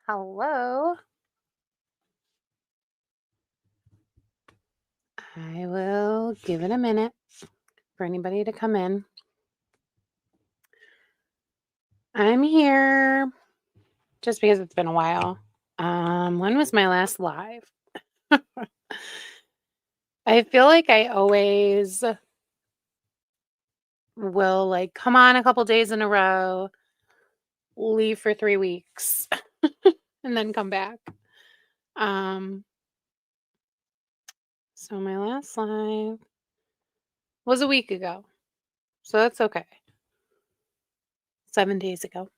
Hello. I will give it a minute for anybody to come in. I'm here just because it's been a while. When was my last live? I feel like I always will come on a couple days in a row, leave for 3 weeks, and then come back. Um, so my last live was a week ago. So that's okay. 7 days ago.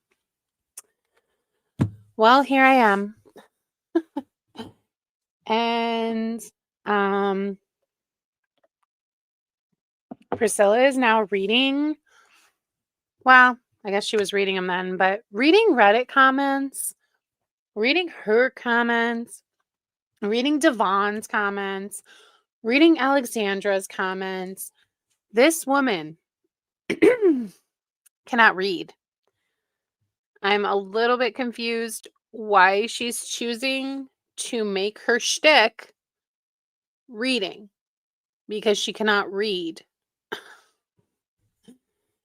Well, here I am. And Priscilla is now reading. Well, I guess she was reading them then, but reading Reddit comments, reading her comments, reading Devon's comments, reading Alexandra's comments. This woman cannot read. I'm a little bit confused why she's choosing to make her shtick reading because she cannot read.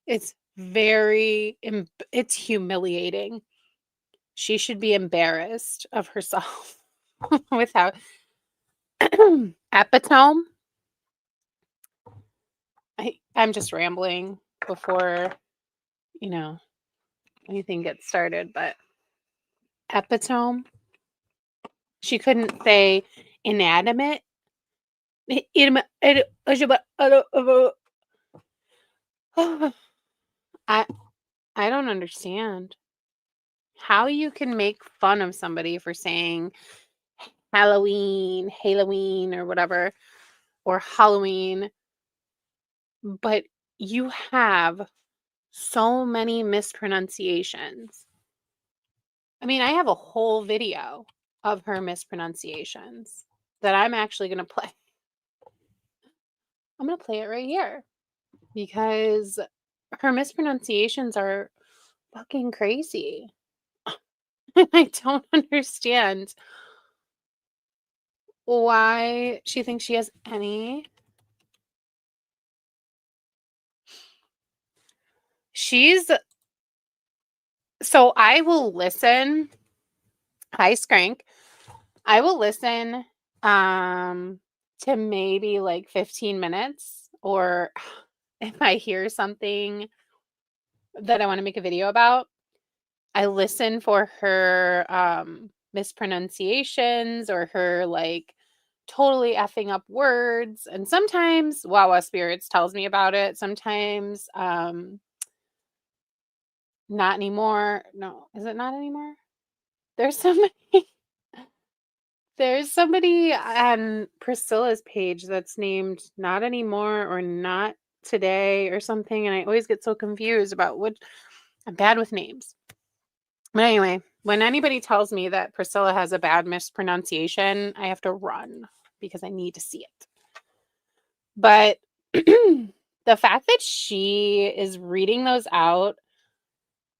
It's it's humiliating. She should be embarrassed of herself with how epitome. I'm just rambling before, anything gets started, but epitome. She couldn't say inanimate. I I don't understand how you can make fun of somebody for saying Halloween, or whatever, or Halloween, but you have so many mispronunciations. I mean, I have a whole video of her mispronunciations that I'm actually going to play. I'm going to play it right here because her mispronunciations are fucking crazy. I don't understand why she thinks she has any. So I will listen. Hi, Skrank. I will listen to maybe 15 minutes, or if I hear something that I want to make a video about, I listen for her mispronunciations or her totally effing up words. And sometimes Wawa Spirits tells me about it. Sometimes not anymore. No, is it not anymore? There's somebody There's somebody on Priscilla's page that's named Not Anymore or Not Today or something, and I always get so confused about what. I'm bad with names. But anyway, when anybody tells me that Priscilla has a bad mispronunciation, I have to run because I need to see it. But the fact that she is reading those out,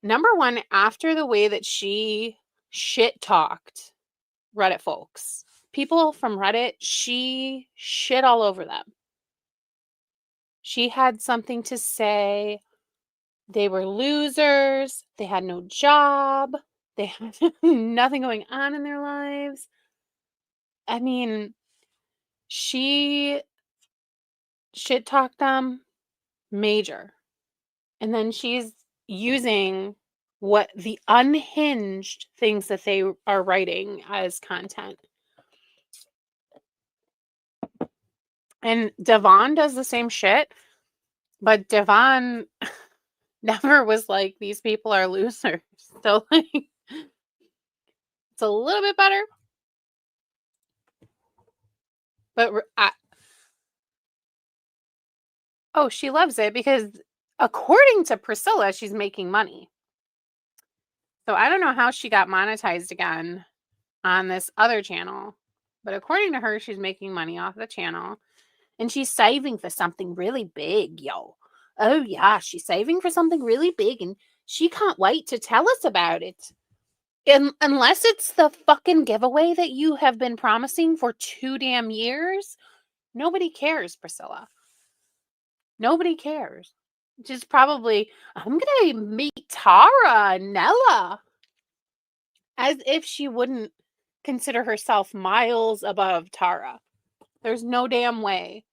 number one, after the way that she shit talked Reddit folks. People from Reddit, she shit all over them. She had something to say. They were losers. They had no job. They had nothing going on in their lives. I mean, she shit talked them major. And then she's using what the unhinged things that they are writing as content. And Devon does the same shit, but Devon never was like, these people are losers. So it's a little bit better. But she loves it because according to Priscilla, she's making money. So I don't know how she got monetized again on this other channel, but according to her, she's making money off the channel. And she's saving for something really big, yo. Oh, yeah, she's saving for something really big, and she can't wait to tell us about it. Unless it's the fucking giveaway that you have been promising for 2 damn years, nobody cares, Priscilla. Nobody cares. Just probably, "I'm gonna meet Tara and Nella." As if she wouldn't consider herself miles above Tara. There's no damn way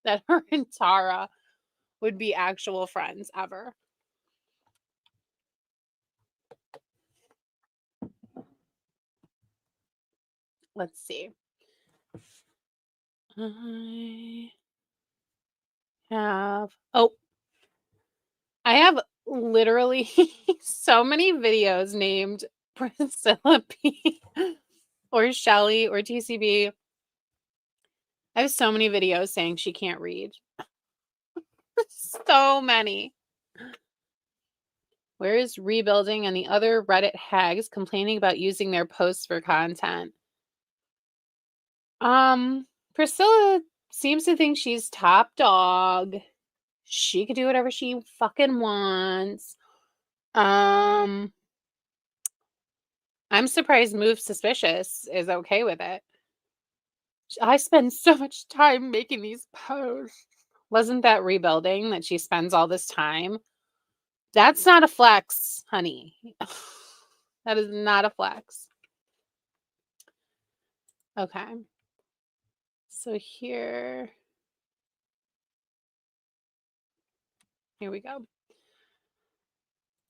that her and Tara would be actual friends ever. Let's see. I oh, I have literally so many videos named Priscilla P or Shelly or TCB. I have so many videos saying she can't read. So many. Where is Rebuilding and the other Reddit hags complaining about using their posts for content? Priscilla seems to think she's top dog. She could do whatever she fucking wants. I'm surprised Move Suspicious is okay with it. I spend so much time making these posts. Wasn't that Rebuilding that she spends all this time? That's not a flex, honey. That is not a flex. Okay. So here we go.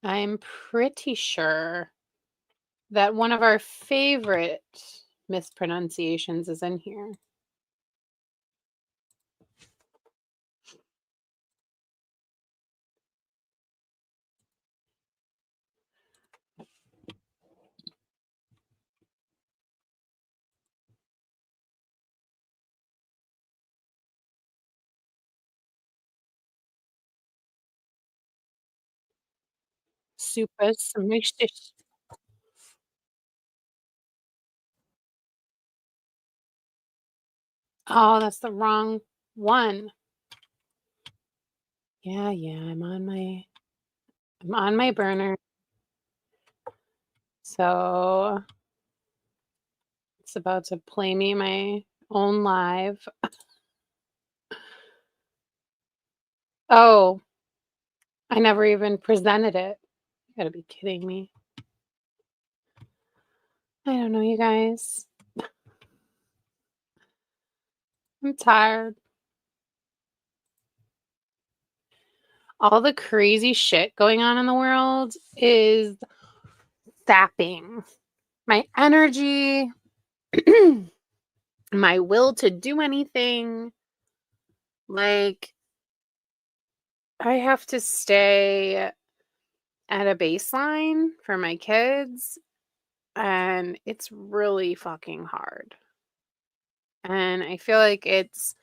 I'm pretty sure that one of our favorite mispronunciations is in here. Super smishish. Oh, that's the wrong one. Yeah, I'm on my burner. So it's about to play me my own live. Oh, I never even presented it. You gotta be kidding me. I don't know, you guys. I'm tired. All the crazy shit going on in the world is sapping my energy, my will to do anything. Like, I have to stay at a baseline for my kids, and it's really fucking hard. And I feel like it's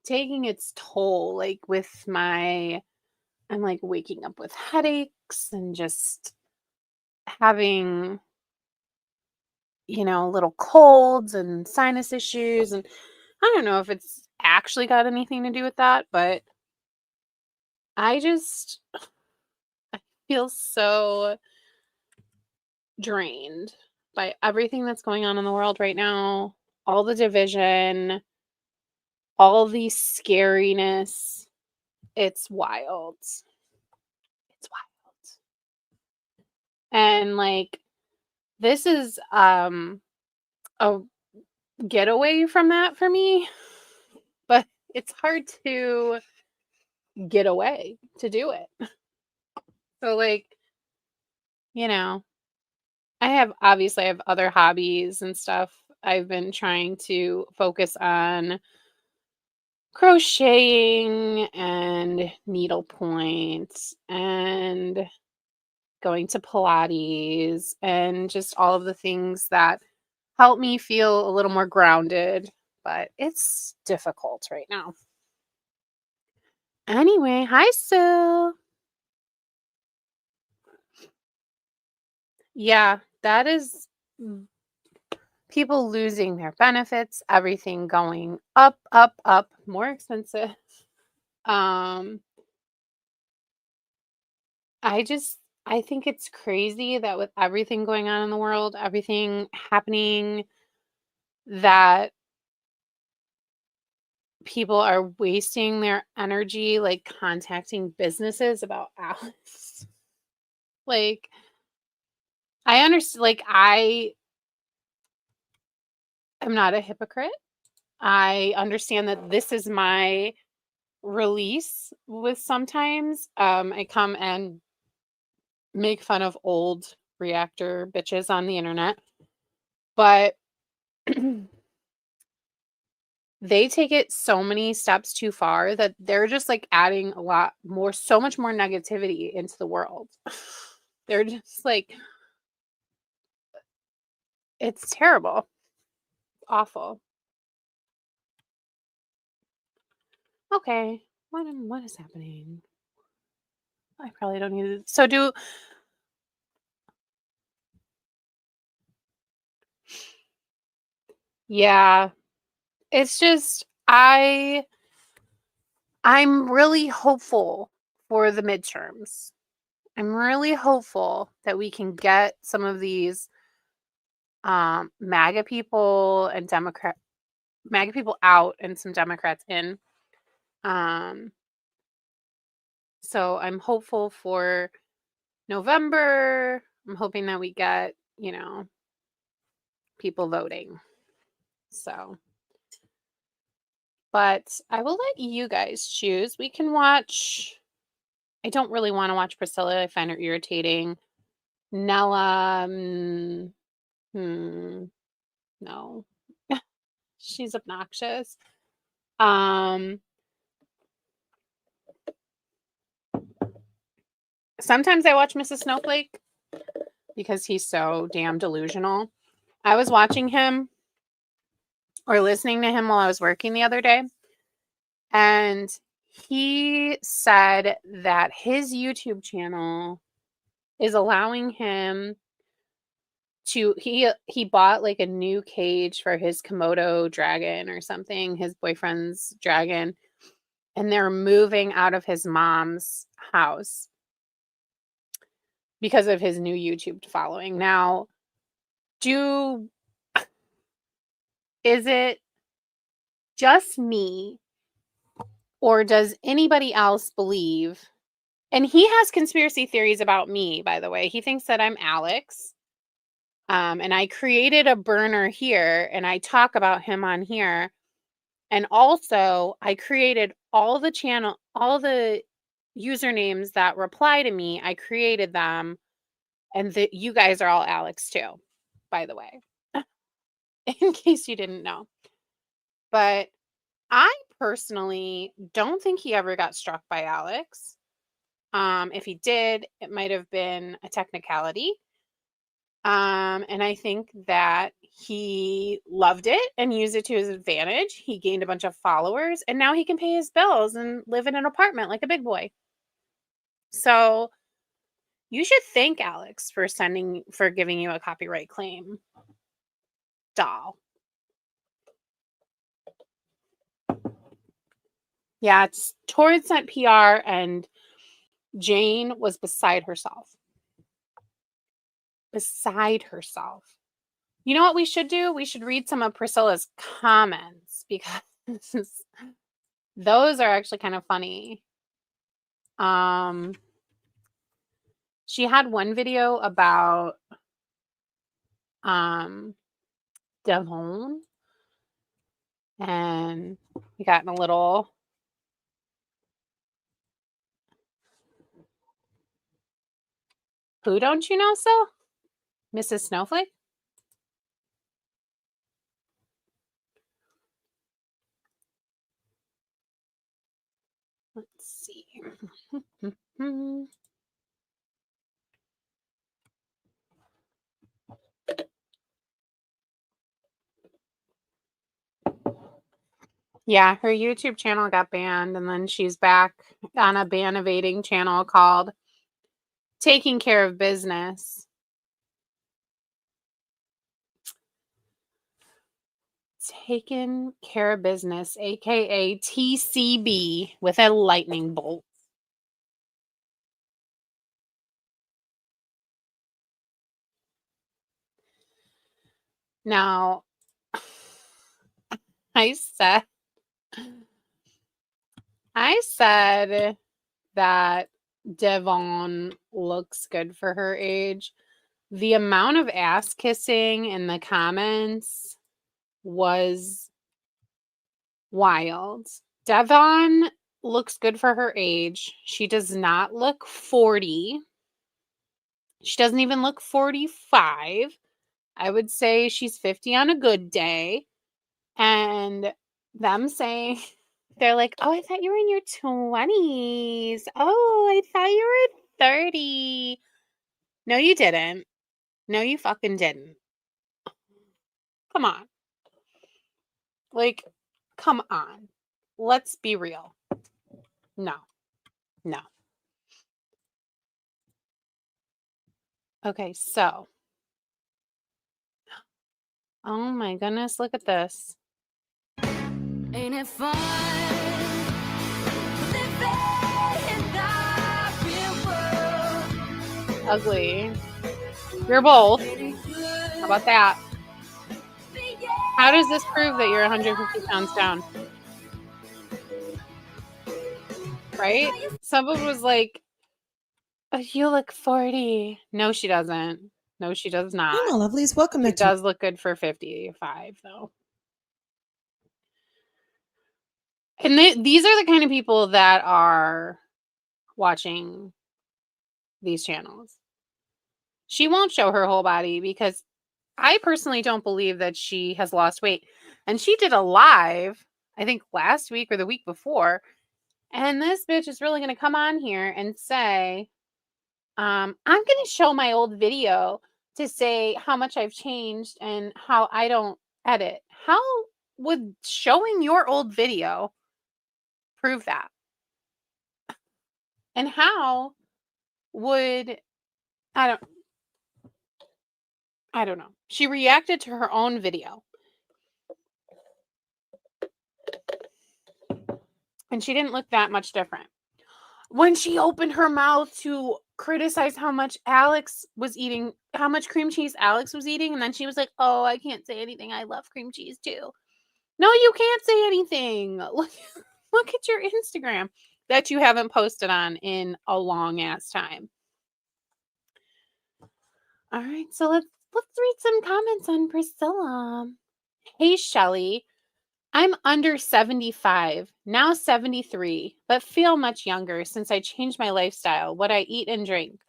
taking its toll, like I'm like waking up with headaches and just having, little colds and sinus issues. And I don't know if it's actually got anything to do with that, but I just feel so drained by everything that's going on in the world right now, all the division, all the scariness. It's wild. It's wild. And like this is a getaway from that for me, but it's hard to get away to do it. So like, you know, I have other hobbies and stuff. I've been trying to focus on crocheting and needlepoint and going to Pilates and just all of the things that help me feel a little more grounded, but it's difficult right now. Anyway, hi Sue. Yeah, that is people losing their benefits, everything going up, up, up, more expensive. Um, I just I think it's crazy that with everything going on in the world, everything happening, that people are wasting their energy, like, contacting businesses about Alex. Like, I understand. Like, I am not a hypocrite. I understand that this is my release with sometimes. I come and make fun of old reactor bitches on the internet, but they take it so many steps too far that they're just like adding a lot more, so much more negativity into the world. They're just like, it's terrible, awful. Okay, what is happening? I probably don't need to. So do yeah. It's just I'm really hopeful for the midterms. I'm really hopeful that we can get some of these MAGA people and MAGA people out and some Democrats in. Um, so I'm hopeful for November. I'm hoping that we get, people voting. So, but I will let you guys choose. We can watch. I don't really want to watch Priscilla. I find her irritating. Nella, no, she's obnoxious. Um, Sometimes I watch Mrs. Snowflake because he's so damn delusional. I was watching him or listening to him while I was working the other day, and he said that his YouTube channel is allowing him to he bought like a new cage for his Komodo dragon or something, his boyfriend's dragon, and they're moving out of his mom's house because of his new YouTube following. Now, do is it just me, or does anybody else believe? And he has conspiracy theories about me, by the way. He thinks that I'm Alex. And I created a burner here and I talk about him on here. And also, I created all the usernames that reply to me. I created them, and you guys are all Alex too, by the way, in case you didn't know. But I personally don't think he ever got struck by Alex. If he did, it might have been a technicality. And I think that he loved it and used it to his advantage. He gained a bunch of followers and now he can pay his bills and live in an apartment like a big boy. So you should thank Alex for giving you a copyright claim, doll. Yeah, it's towards that PR, and Jane was beside herself. Beside herself. You know what we should do? We should read some of Priscilla's comments because those are actually kind of funny. She had one video about Devon, and we got in a little who don't you know so? Mrs. Snowflake? Let's see. Yeah, her YouTube channel got banned, and then she's back on a ban evading channel called Taking Care of Business. Taking Care of Business, aka TCB, with a lightning bolt. Now, I said that Devon looks good for her age. The amount of ass kissing in the comments was wild. Devon looks good for her age. She does not look 40. She doesn't even look 45. I would say she's 50 on a good day. And them saying, they're like, oh, I thought you were in your 20s. Oh, I thought you were 30. No, you didn't. No, you fucking didn't. Come on. Like, come on. Let's be real. No. No. Okay, so. Oh my goodness, look at this. Ain't it fun? Ugly. You're both. How about that? How does this prove that you're 150 pounds down? Right? Someone was like, oh, you look 40. No, she doesn't. No, she does not. Hey, my lovelies. Welcome She to does look good for 55, though. And these are the kind of people that are watching these channels. She won't show her whole body because I personally don't believe that she has lost weight. And she did a live, I think last week or the week before. And this bitch is really going to come on here and say, I'm going to show my old video to say how much I've changed and how I don't edit. How would showing your old video prove that? And how would I don't know. She reacted to her own video. And she didn't look that much different. When she opened her mouth to criticize how much Alex was eating, how much cream cheese Alex was eating, and then she was like, "Oh, I can't say anything. I love cream cheese too." No, you can't say anything. Look at your Instagram that you haven't posted on in a long ass time. All right, so let's read some comments on Priscilla. Hey, Shelly. I'm under 75, now 73, but feel much younger since I changed my lifestyle, what I eat and drink.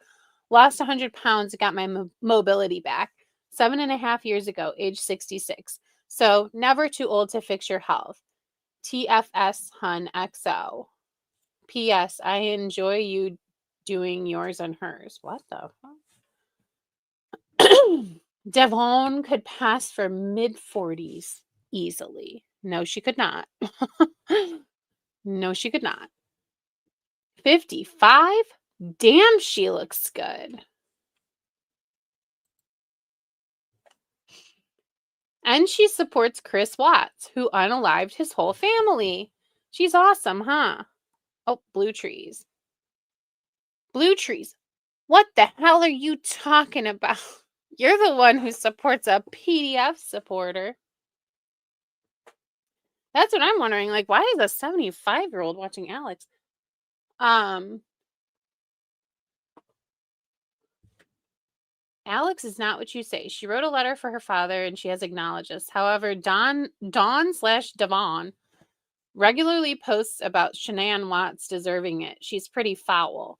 Lost 100 pounds, got my mobility back 7.5 years ago, age 66. So never too old to fix your health. TFS Hun XO. P.S. I enjoy you doing yours and hers. What the fuck? Devon could pass for mid-40s easily. No, she could not. No, she could not. 55? Damn, she looks good. And she supports Chris Watts, who unalived his whole family. She's awesome, huh? Oh, blue trees. Blue trees. What the hell are you talking about? You're the one who supports a PDF supporter. That's what I'm wondering. Like, why is a 75-year-old watching Alex? Alex is not what you say. She wrote a letter for her father and she has acknowledged this. However, Dawn/Devon regularly posts about Shanann Watts deserving it. She's pretty foul.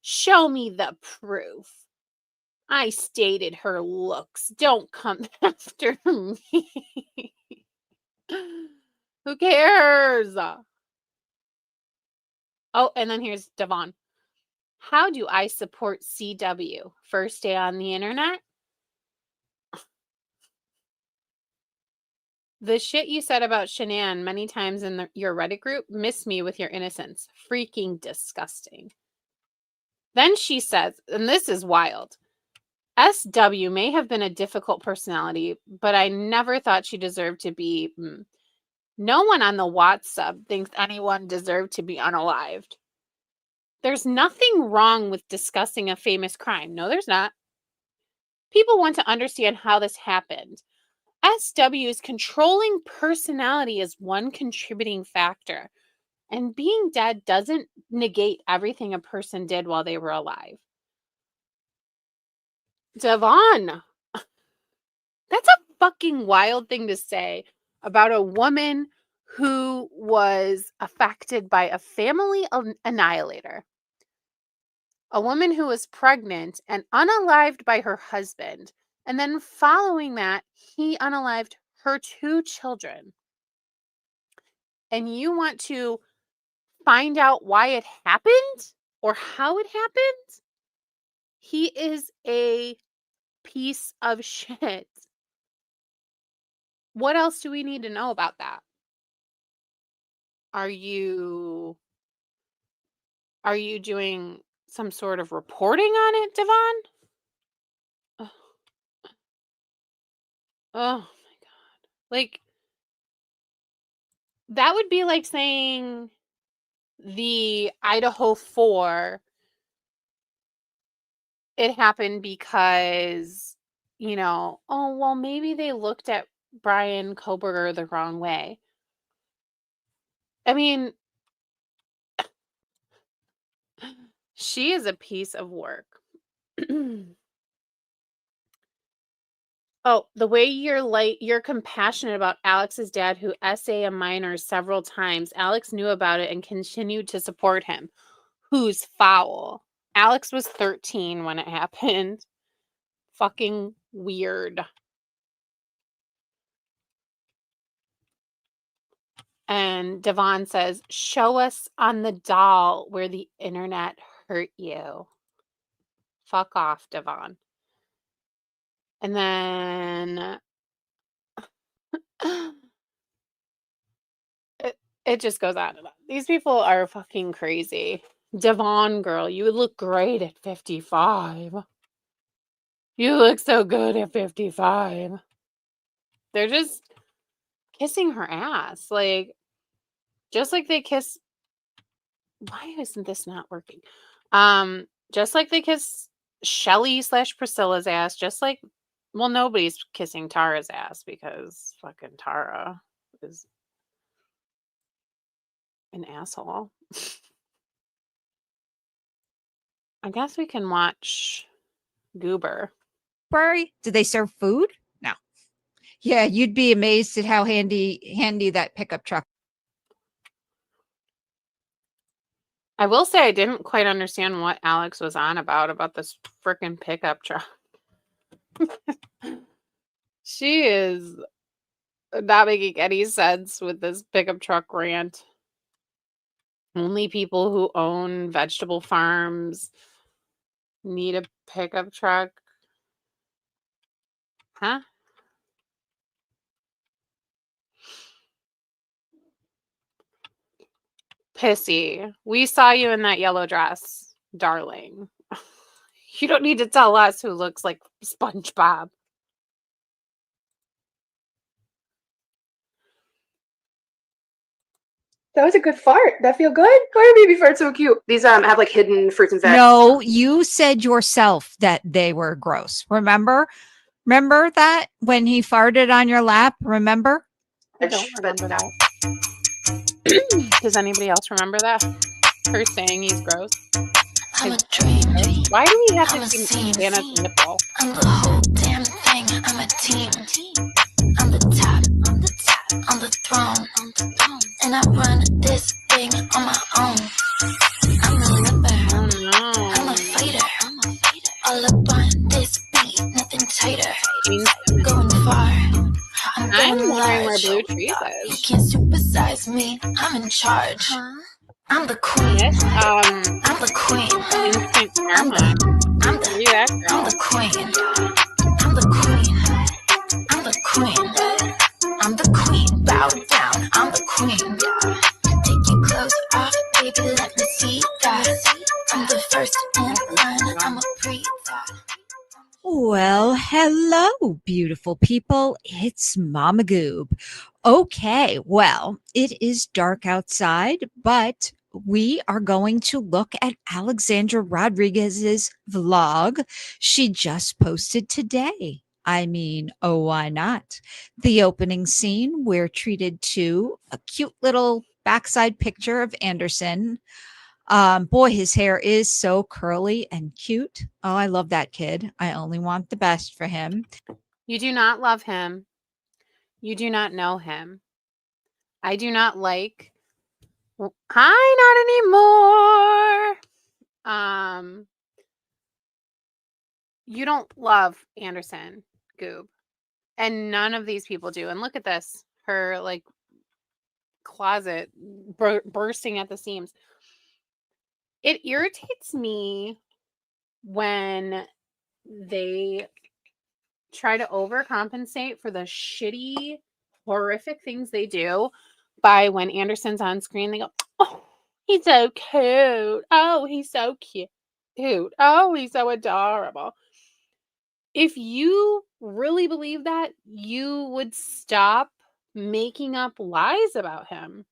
Show me the proof. I stated her looks. Don't come after me. Who cares? Oh, and then here's Devon. How do I support CW? First day on the internet? The shit you said about Shanann many times in your Reddit group, miss me with your innocence. Freaking disgusting. Then she says, and this is wild, SW may have been a difficult personality, but I never thought she deserved to be... No one on the Watts sub thinks anyone deserved to be unalived. There's nothing wrong with discussing a famous crime. No, there's not. People want to understand how this happened. SW's controlling personality is one contributing factor, and being dead doesn't negate everything a person did while they were alive. Devon, that's a fucking wild thing to say about a woman who was affected by a family annihilator. A woman who was pregnant and unalived by her husband. And then following that, he unalived her 2 children. And you want to find out why it happened or how it happened? He is a piece of shit. What else do we need to know about that? Are you doing some sort of reporting on it, Devon? Oh, oh my God. Like, that would be like saying the Idaho 4, it happened because, oh, well, maybe they looked at Brian Koberger the wrong way. I mean, she is a piece of work. Oh, the way you're compassionate about Alex's dad who SA a minor several times. Alex knew about it and continued to support him. Who's foul? Alex was 13 when it happened. Fucking weird. And Devon says, show us on the doll where the internet hurt you. Fuck off, Devon. And then it just goes on and on. These people are fucking crazy. Devon girl, you would look great at 55. You look so good at 55. They're just kissing her ass. Like, just like they kiss. Why isn't this not working? Just like they kiss Shelly/Priscilla's ass, just like, well, nobody's kissing Tara's ass because fucking Tara is an asshole. I guess we can watch Goober. Did they serve food? No. Yeah, you'd be amazed at how handy that pickup truck. I will say I didn't quite understand what Alex was on about this freaking pickup truck. She is not making any sense with this pickup truck rant. Only people who own vegetable farms need a pickup truck. Huh? Pissy. We saw you in that yellow dress, darling. You don't need to tell us who looks like SpongeBob. That was a good fart. That feel good? Why are baby farts so cute? These have like hidden fruits and veg. No, you said yourself that they were gross. Remember that when he farted on your lap? Remember? I don't remember that. Does anybody else remember that? Her saying he's gross. I'm a dream. Why do we have to see Anna's nipple? I'm the whole damn thing. I'm a team. I'm the top. I'm the throne. And I run this thing on my own. I'm a lover. Oh no. I'm a fighter. All up on this beat, nothing tighter. Going far. I'm going wondering where large. Blue Trees You is. can't supersize me. I'm in charge. I'm the queen. Yes, I'm the queen. instant I'm karma. I'm Where you at, I'm girl? the queen. I'm the queen. I'm the queen. I'm the queen. Bow down. I'm the queen. Take your clothes off, baby. Let me see that. I'm the first in line. I'm a pre-thought. Well, hello, beautiful people. It's Mama Goob. Okay, well, it is dark outside, but we are going to look at Alexandra Rodriguez's vlog she just posted today. I mean, oh, why not? The opening scene, we're treated to a cute little backside picture of Anderson. Boy, his hair is so curly and cute. Oh, I love that kid. I only want the best for him. You do not love him. You do not know him. I do not like. Hi, not anymore. You don't love Anderson, Goob. And none of these people do. And look at this. Her like closet bursting at the seams. It irritates me when they try to overcompensate for the shitty, horrific things they do by when Anderson's on screen, they go, oh, he's so cute. Oh, he's so cute. Oh, he's so adorable. If you really believe that, you would stop making up lies about him.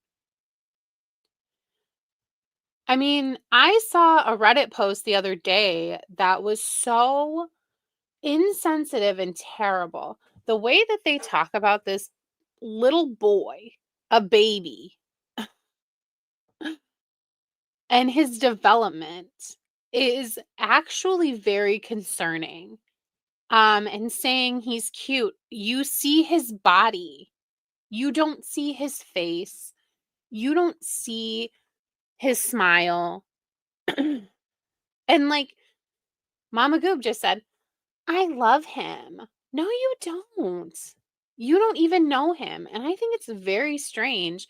I mean, I saw a Reddit post the other day that was so insensitive and terrible. The way that they talk about this little boy, a baby, and his development is actually very concerning. And saying he's cute, you see his body. You don't see his face. You don't see his smile. And like Mama Goob just said, I love him. No, you don't. You don't even know him. And I think it's very strange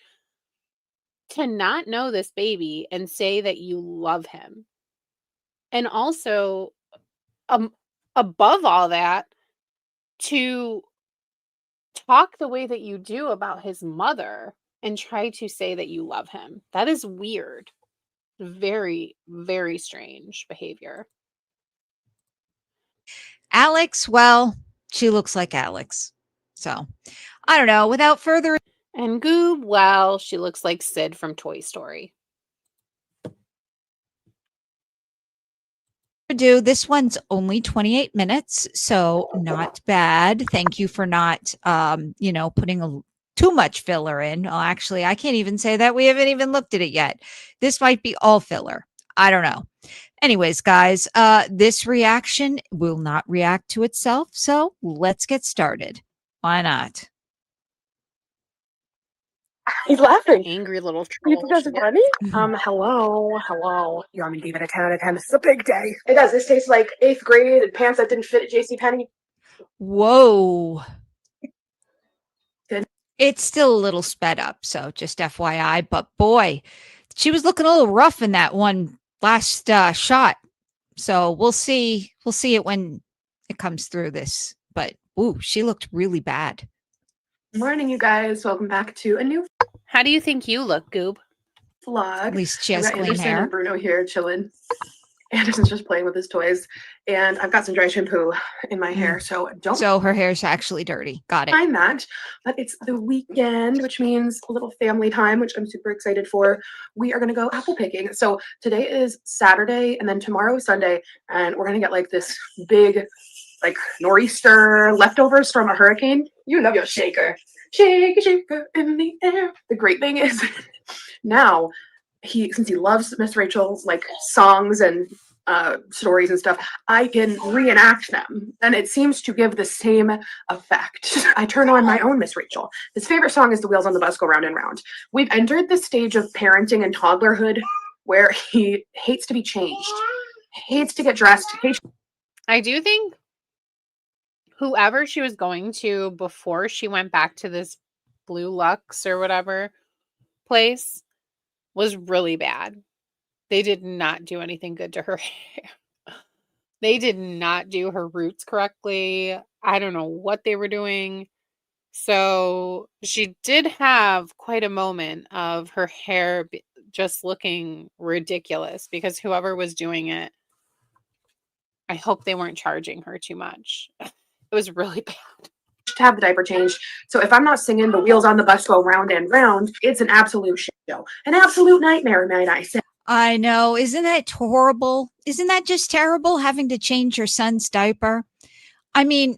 to not know this baby and say that you love him. And also, above all that, to talk the way that you do about his mother and try to say that you love him. That is weird. Very, very strange behavior. Alex, well, she looks like Alex. So, I don't know. Without further And Goob, well, she looks like Sid from Toy Story. ado, this one's only 28 minutes, so not bad. Thank you for not, putting too much filler in. Oh, actually, I can't even say that. We haven't even looked at it yet. This might be all filler. I don't know. Anyways, guys, this reaction will not react to itself, so let's get started. Why not? He's laughing. Angry little You troll. think that's funny? Hello. You want me to give it a 10 out of 10? This is a big day. It does. This tastes like 8th grade and pants that didn't fit at JCPenney. Whoa. Good. It's still a little sped up, so just FYI. But boy, she was looking a little rough in that one last shot. So we'll see. We'll see it when it comes through this. But ooh, she looked really bad. Morning, you guys. Welcome back to a new How do you think you look, Goob? vlog. At least she I've has got clean Anderson hair. and Bruno here chilling. Anderson's just playing with his toys, and I've got some dry shampoo in my hair, so don't So her hair's actually dirty. Got it. mind that. But it's the weekend, which means a little family time, which I'm super excited for. We are going to go apple picking. So today is Saturday, and then tomorrow is Sunday, and we're going to get like this big, like nor'easter leftovers from a hurricane. You love your shaker. Shake, shaker in the air. The great thing is now since he loves Miss Rachel's like songs and stories and stuff, I can reenact them, and it seems to give the same effect. I turn on my own Miss Rachel. His favorite song is "The Wheels on the Bus Go Round and Round." We've entered the stage of parenting and toddlerhood where he hates to be changed, hates to get dressed. I do think whoever she was going to before she went back to this Blue Lux or whatever place was really bad. They did not do anything good to her hair. They did not do her roots correctly. I don't know what they were doing. So she did have quite a moment of her hair just looking ridiculous because whoever was doing it, I hope they weren't charging her too much. It was really bad. To have the diaper changed. So if I'm not singing "The Wheels on the Bus Go Round and Round," it's an absolute shit show, an absolute nightmare, might I say. I know. Isn't that horrible? Isn't that just terrible having to change your son's diaper? I mean,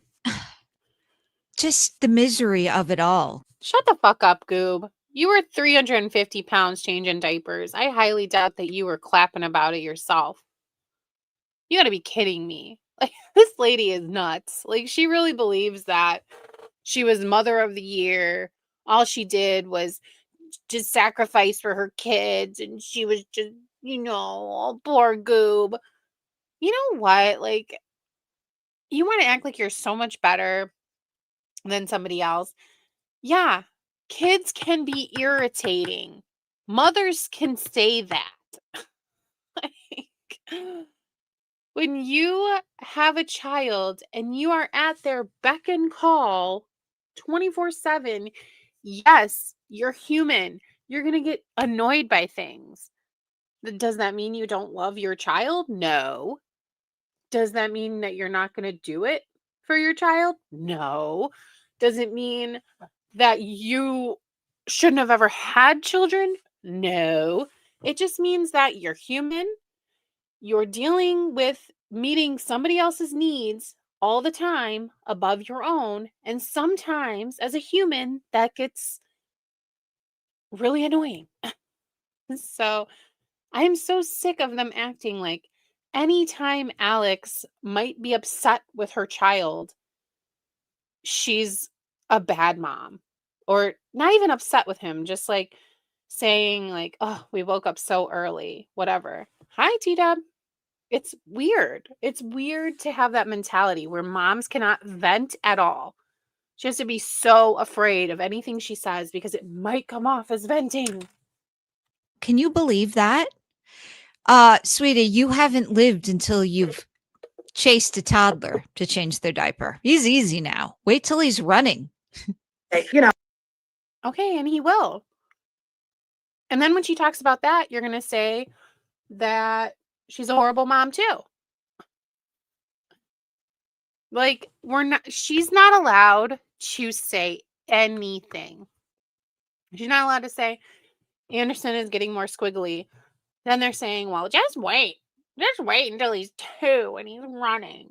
Just the misery of it all. Shut the fuck up, Goob. You were 350 pounds changing diapers. I highly doubt that you were clapping about it yourself. You gotta be kidding me. Like, this lady is nuts. Like, she really believes that she was mother of the year. All she did was just sacrifice for her kids, and she was just, oh, poor Goob. You know what? Like, you want to act like you're so much better than somebody else. Yeah, kids can be irritating. Mothers can say that. Like, when you have a child and you are at their beck and call 24/7, yes, you're human. You're going to get annoyed by things. Does that mean you don't love your child? No. Does that mean that you're not going to do it for your child? No. Does it mean that you shouldn't have ever had children? No. It just means that you're human. You're dealing with meeting somebody else's needs all the time above your own. And sometimes, as a human, that gets really annoying. So I'm so sick of them acting like anytime Alex might be upset with her child, she's a bad mom. Or not even upset with him, just like saying like, "Oh, we woke up so early," whatever. Hi, T-Dub. It's weird. It's weird to have that mentality where moms cannot vent at all. She has to be so afraid of anything she says because it might come off as venting. Can you believe that? Sweetie, you haven't lived until you've chased a toddler to change their diaper. He's easy now. Wait till he's running. You know, Okay, and he will. And then when she talks about that, you're going to say that she's a horrible mom too. Like, she's not allowed to say anything. She's not allowed to say Anderson is getting more squiggly. Then they're saying, well, just wait. Just wait until he's 2 and he's running.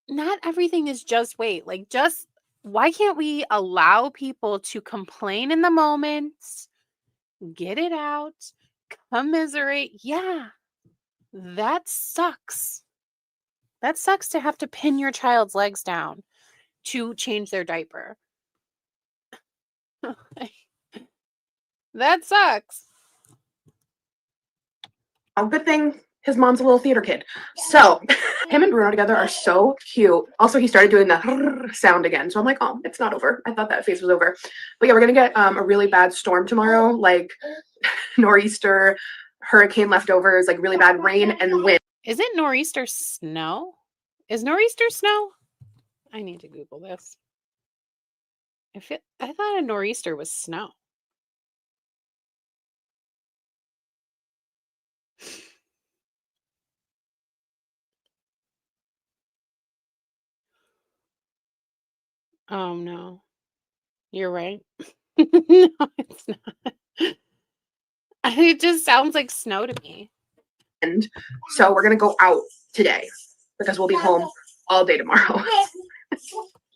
Not everything is just wait. Like, just why can't we allow people to complain in the moments, get it out, commiserate? Yeah, that sucks. That sucks to have to pin your child's legs down to change their diaper. That sucks. good thing his mom's a little theater kid. So him and Bruno together are so cute. Also, he started doing the sound again. So I'm like, oh, it's not over. I thought that phase was over. But yeah, we're going to get a really bad storm tomorrow, like nor'easter, hurricane leftovers, like really bad rain and wind. Isn't nor'easter snow? Is nor'easter snow? I need to Google this. I thought a nor'easter was snow. Oh no. You're right. No, it's not. It just sounds like snow to me. And so we're going to go out today because we'll be home all day tomorrow.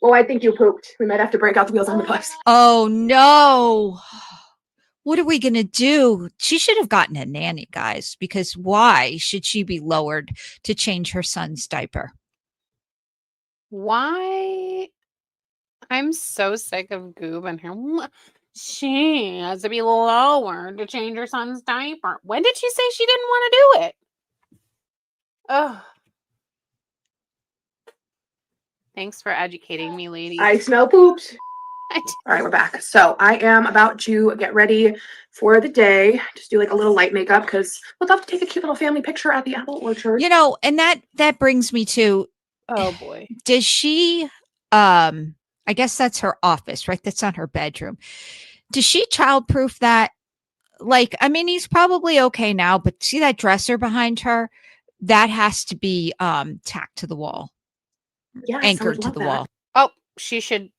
Well, I think you pooped. We might have to break out the wheels on the bus. Oh no. What are we going to do? She should have gotten a nanny, guys, because why should she be lowered to change her son's diaper? Why? I'm so sick of Goob and her. She has to be lowered to change her son's diaper. When did she say she didn't want to do it? Oh. Thanks for educating me, ladies. I smell poops. All right, we're back. So I am about to get ready for the day. Just do like a little light makeup because we'd love to take a cute little family picture at the apple orchard. You know, and that brings me to, Oh boy. does she I guess that's her office, right? That's not her bedroom. Does she childproof that? Like, I mean, he's probably okay now, but see that dresser behind her? That has to be tacked to the wall. Yes, I would Anchored to love the that. wall. Oh, she should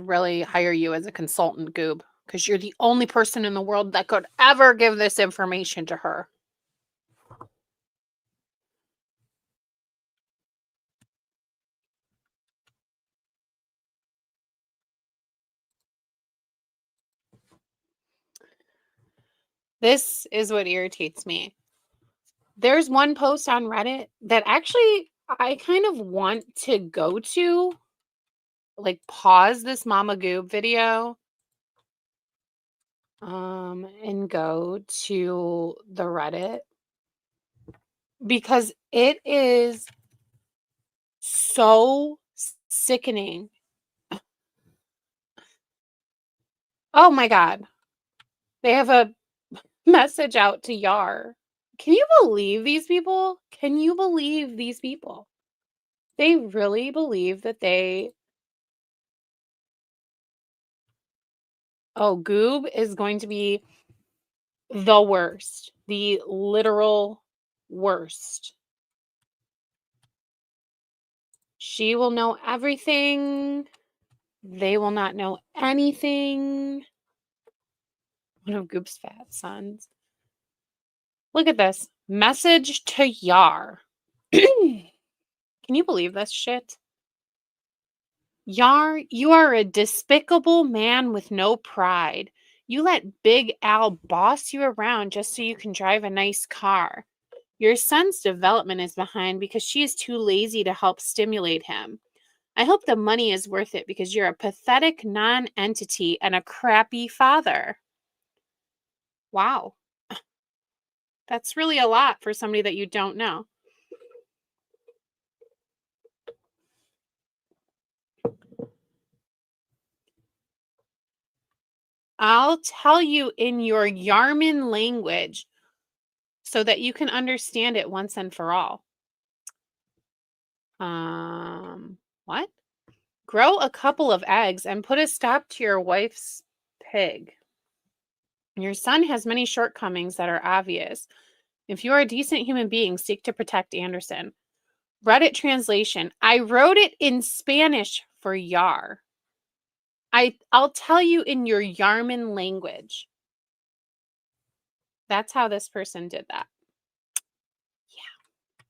really hire you as a consultant, Goob, because you're the only person in the world that could ever give this information to her. This is what irritates me. There's one post on Reddit that actually I kind of want to go to, like pause this Mama Goob video and go to the Reddit because it is so sickening. Oh my God. They have a message out to Yar. Can you believe these people? Can you believe these people? They really believe that Goob is going to be the worst, the literal worst. She will know everything. They will not know anything. One of Goob's fat sons. Look at this. Message to Yar. Can you believe this shit? Yar, you are a despicable man with no pride. You let Big Al boss you around just so you can drive a nice car. Your son's development is behind because she is too lazy to help stimulate him. I hope the money is worth it because you're a pathetic non-entity and a crappy father. Wow. That's really a lot for somebody that you don't know. I'll tell you in your Yarman language so that you can understand it once and for all. What? Grow a couple of eggs and put a stop to your wife's pig. Your son has many shortcomings that are obvious. If you are a decent human being, seek to protect Anderson. Reddit translation. I wrote it in Spanish for Yar. I'll tell you in your Yarman language. That's how this person did that. Yeah.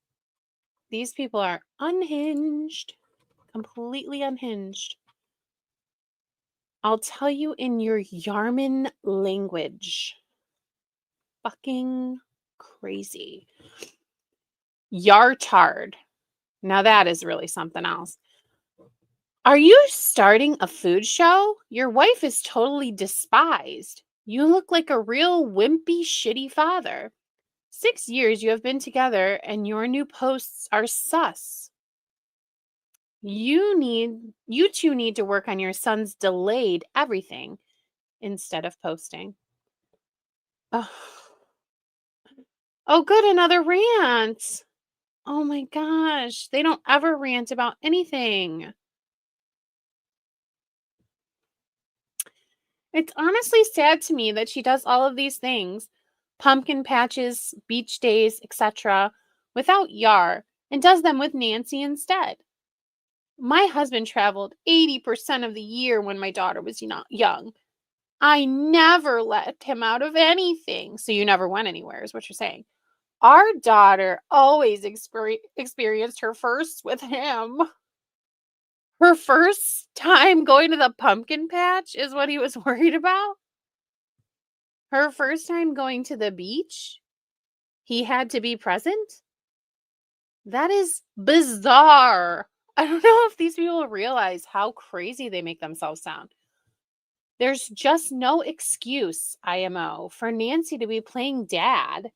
These people are unhinged. Completely unhinged. I'll tell you in your Yarman language. Fucking crazy. Yartard. Now that is really something else. Are you starting a food show? Your wife is totally despised. You look like a real wimpy, shitty father. 6 years you have been together and your new posts are sus. You two need to work on your son's delayed everything instead of posting. Oh, good, another rant. Oh my gosh, they don't ever rant about anything. It's honestly sad to me that she does all of these things, pumpkin patches, beach days, etc., without Yar, and does them with Nancy instead. My husband traveled 80% of the year when my daughter was young. I never let him out of anything. So you never went anywhere, is what you're saying. Our daughter always experienced her first with him. Her first time going to the pumpkin patch is what he was worried about. Her first time going to the beach, he had to be present. That is bizarre. I don't know if these people realize how crazy they make themselves sound. There's just no excuse, IMO, for Nancy to be playing dad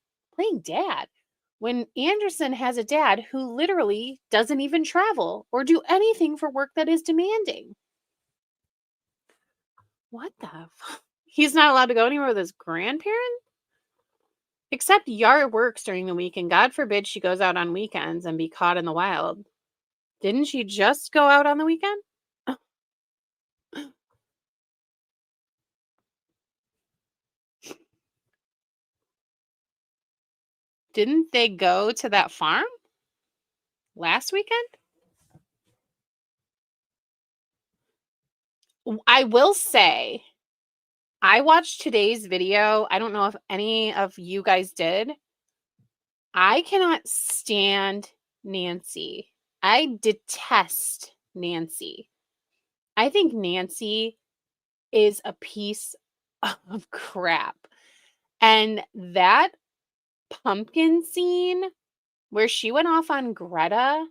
when Anderson has a dad who literally doesn't even travel or do anything for work that is demanding. What the He's not allowed to go anywhere with his grandparent? Except Yar works during the week, and God forbid she goes out on weekends and be caught in the wild. Didn't she just go out on the weekend? Didn't they go to that farm last weekend? I will say, I watched today's video. I don't know if any of you guys did. I cannot stand Nancy. I detest Nancy. I think Nancy is a piece of crap. And that pumpkin scene where she went off on Greta,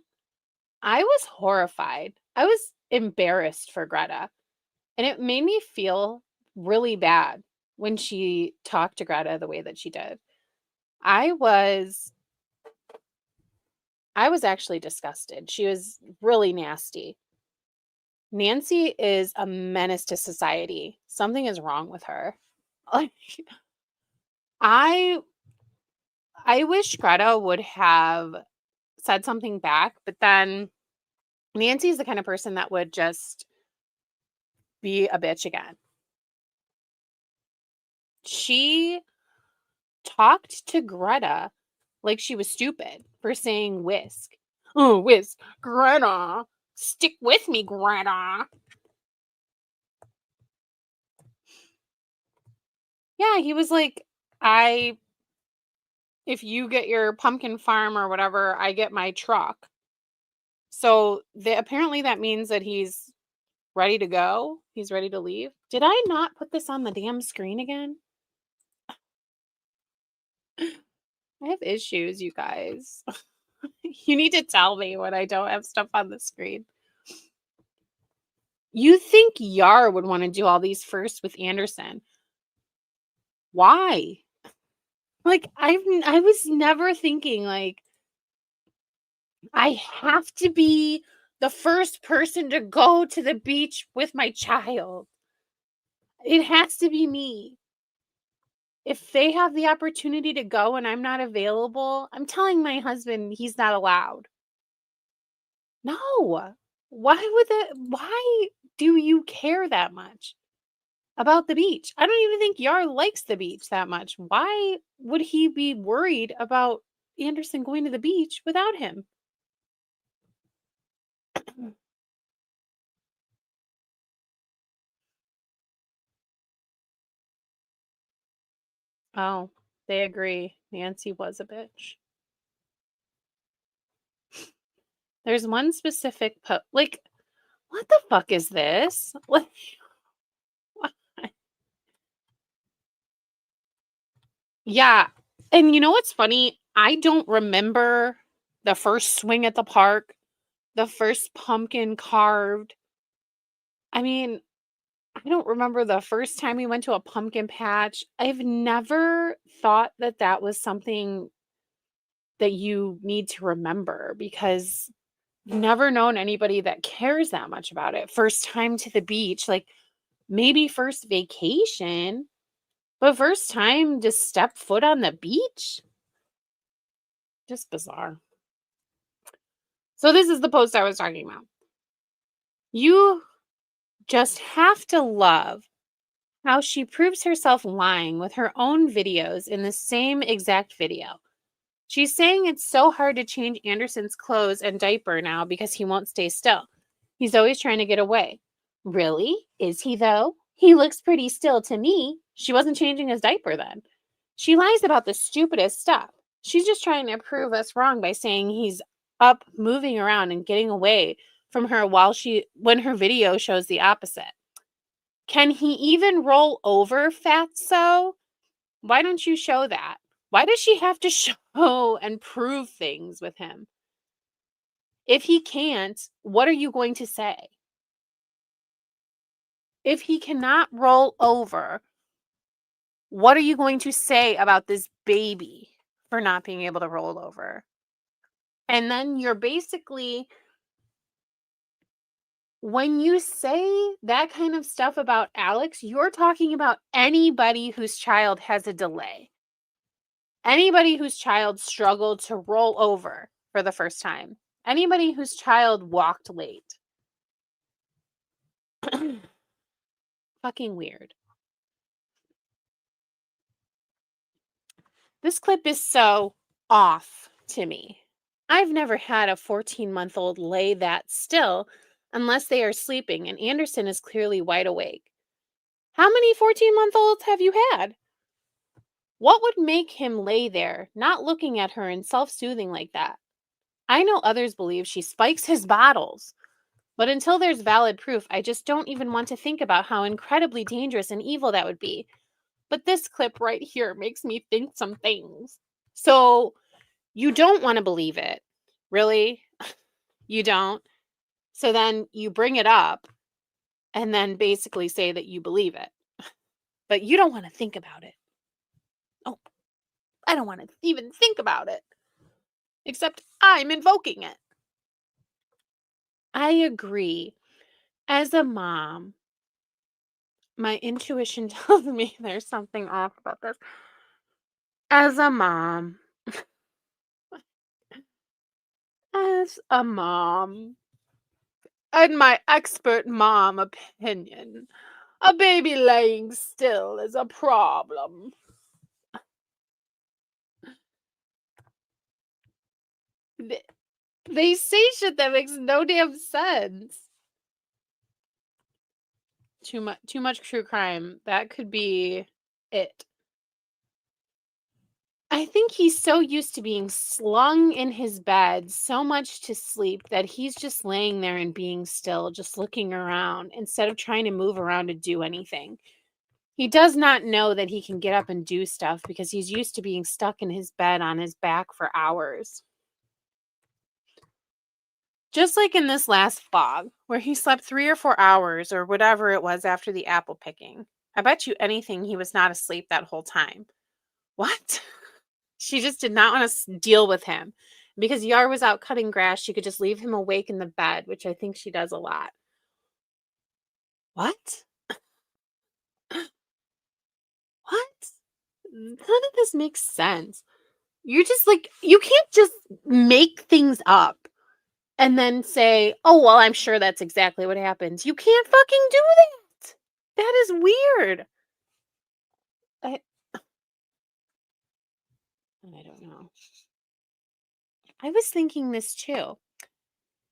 I was horrified. I was embarrassed for Greta. And it made me feel really bad when she talked to Greta the way that she did. I was actually disgusted. She was really nasty. Nancy is a menace to society. Something is wrong with her. Like, I wish Greta would have said something back, but then Nancy's the kind of person that would just be a bitch again. She talked to Greta like she was stupid for saying whisk. Oh, whisk, Greta. Stick with me, Greta. Yeah, he was like, if you get your pumpkin farm or whatever, I get my truck. So apparently that means that he's ready to go. He's ready to leave. Did I not put this on the damn screen again? I have issues, you guys. You need to tell me when I don't have stuff on the screen. You think Yar would want to do all these first with Anderson. Why? Like, I was never thinking, like, I have to be the first person to go to the beach with my child. It has to be me. If they have the opportunity to go and I'm not available, I'm telling my husband he's not allowed. No. Why do you care that much about the beach? I don't even think Yar likes the beach that much. Why would he be worried about Anderson going to the beach without him? Oh, they agree. Nancy was a bitch. There's one specific like, what the fuck is this? Like, what? Yeah. And you know what's funny? I don't remember the first swing at the park, the first pumpkin carved. I mean, I don't remember the first time we went to a pumpkin patch. I've never thought that that was something that you need to remember because I've never known anybody that cares that much about it. First time to the beach, like maybe first vacation, but first time to step foot on the beach? Just bizarre. So this is the post I was talking about. You just have to love how she proves herself lying with her own videos in the same exact video. She's saying it's so hard to change Anderson's clothes and diaper now because he won't stay still. He's always trying to get away. Really? Is he though? He looks pretty still to me. She wasn't changing his diaper then. She lies about the stupidest stuff. She's just trying to prove us wrong by saying he's up moving around and getting away from her when her video shows the opposite. Can he even roll over, Fatso? Why don't you show that? Why does she have to show and prove things with him? If he can't, what are you going to say? If he cannot roll over, what are you going to say about this baby for not being able to roll over? And then you're basically, when you say that kind of stuff about Alex, you're talking about anybody whose child has a delay. Anybody whose child struggled to roll over for the first time. Anybody whose child walked late. Fucking weird. This clip is so off to me. I've never had a 14-month-old lay that still unless they are sleeping, and Anderson is clearly wide awake. How many 14-month-olds have you had? What would make him lay there, not looking at her and self-soothing like that? I know others believe she spikes his bottles, but until there's valid proof, I just don't even want to think about how incredibly dangerous and evil that would be. But this clip right here makes me think some things. So you don't want to believe it. Really? You don't? So then you bring it up and then basically say that you believe it. But you don't want to think about it. Oh, I don't want to even think about it. Except I'm invoking it. I agree. As a mom, my intuition tells me there's something off about this. As a mom, in my expert mom opinion, a baby laying still is a problem. They say shit that makes no damn sense. Too much true crime. That could be it. I think he's so used to being slung in his bed so much to sleep that he's just laying there and being still, just looking around instead of trying to move around to do anything. He does not know that he can get up and do stuff because he's used to being stuck in his bed on his back for hours. Just like in this last vlog, where he slept 3 or 4 hours or whatever it was after the apple picking. I bet you anything he was not asleep that whole time. What? She just did not want to deal with him. Because Yar was out cutting grass, she could just leave him awake in the bed, which I think she does a lot. What? What? None of this makes sense. You're just like, you can't just make things up and then say, oh, well, I'm sure that's exactly what happens. You can't fucking do that. That is weird. I don't know. I was thinking this too.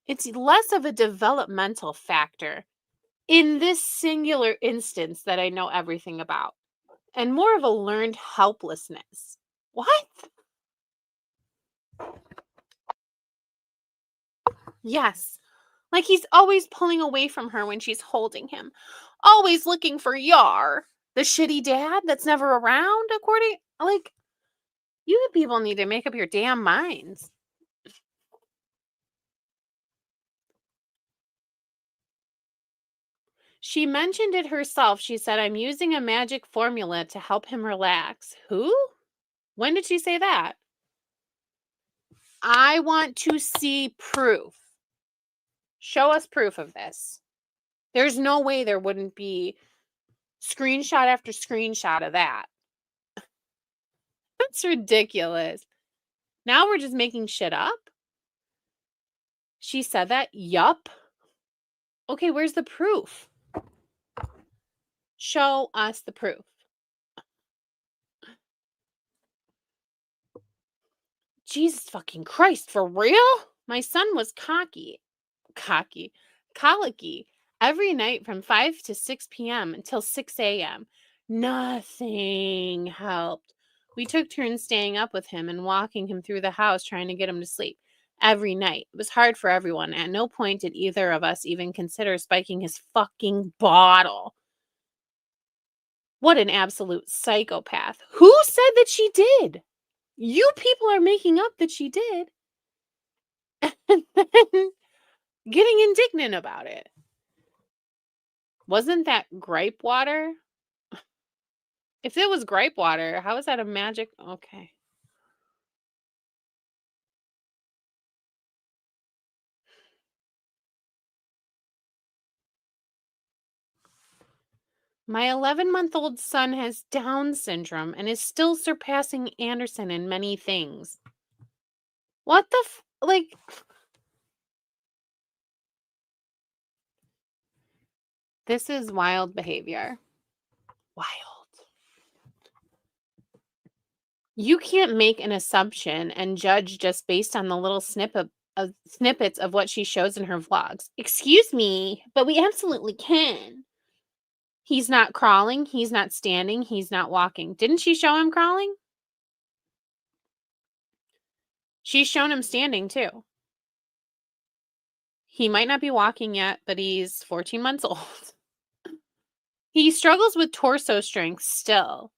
It's less of a developmental factor in this singular instance that I know everything about, and more of a learned helplessness. What? Yes. Like he's always pulling away from her when she's holding him. Always looking for Yar, the shitty dad that's never around, like, you people need to make up your damn minds. She mentioned it herself. She said, I'm using a magic formula to help him relax. Who? When did she say that? I want to see proof. Show us proof of this. There's no way there wouldn't be screenshot after screenshot of that. That's ridiculous. Now we're just making shit up? She said that? Yup. Okay, where's the proof? Show us the proof. Jesus fucking Christ, for real? My son was colicky every night from 5 to 6 p.m. until 6 a.m. Nothing helped. We took turns staying up with him and walking him through the house trying to get him to sleep. Every night. It was hard for everyone. At no point did either of us even consider spiking his fucking bottle. What an absolute psychopath. Who said that she did? You people are making up that she did. And then getting indignant about it. Wasn't that gripe water? If it was gripe water, how is that a magic? Okay. My 11-month-old son has Down syndrome and is still surpassing Anderson in many things. What the like? This is wild behavior. Wild. You can't make an assumption and judge just based on the little snippets of what she shows in her vlogs. Excuse me, but we absolutely can. He's not crawling, he's not standing, he's not walking. Didn't she show him crawling? She's shown him standing too. He might not be walking yet, but he's 14 months old. He struggles with torso strength still.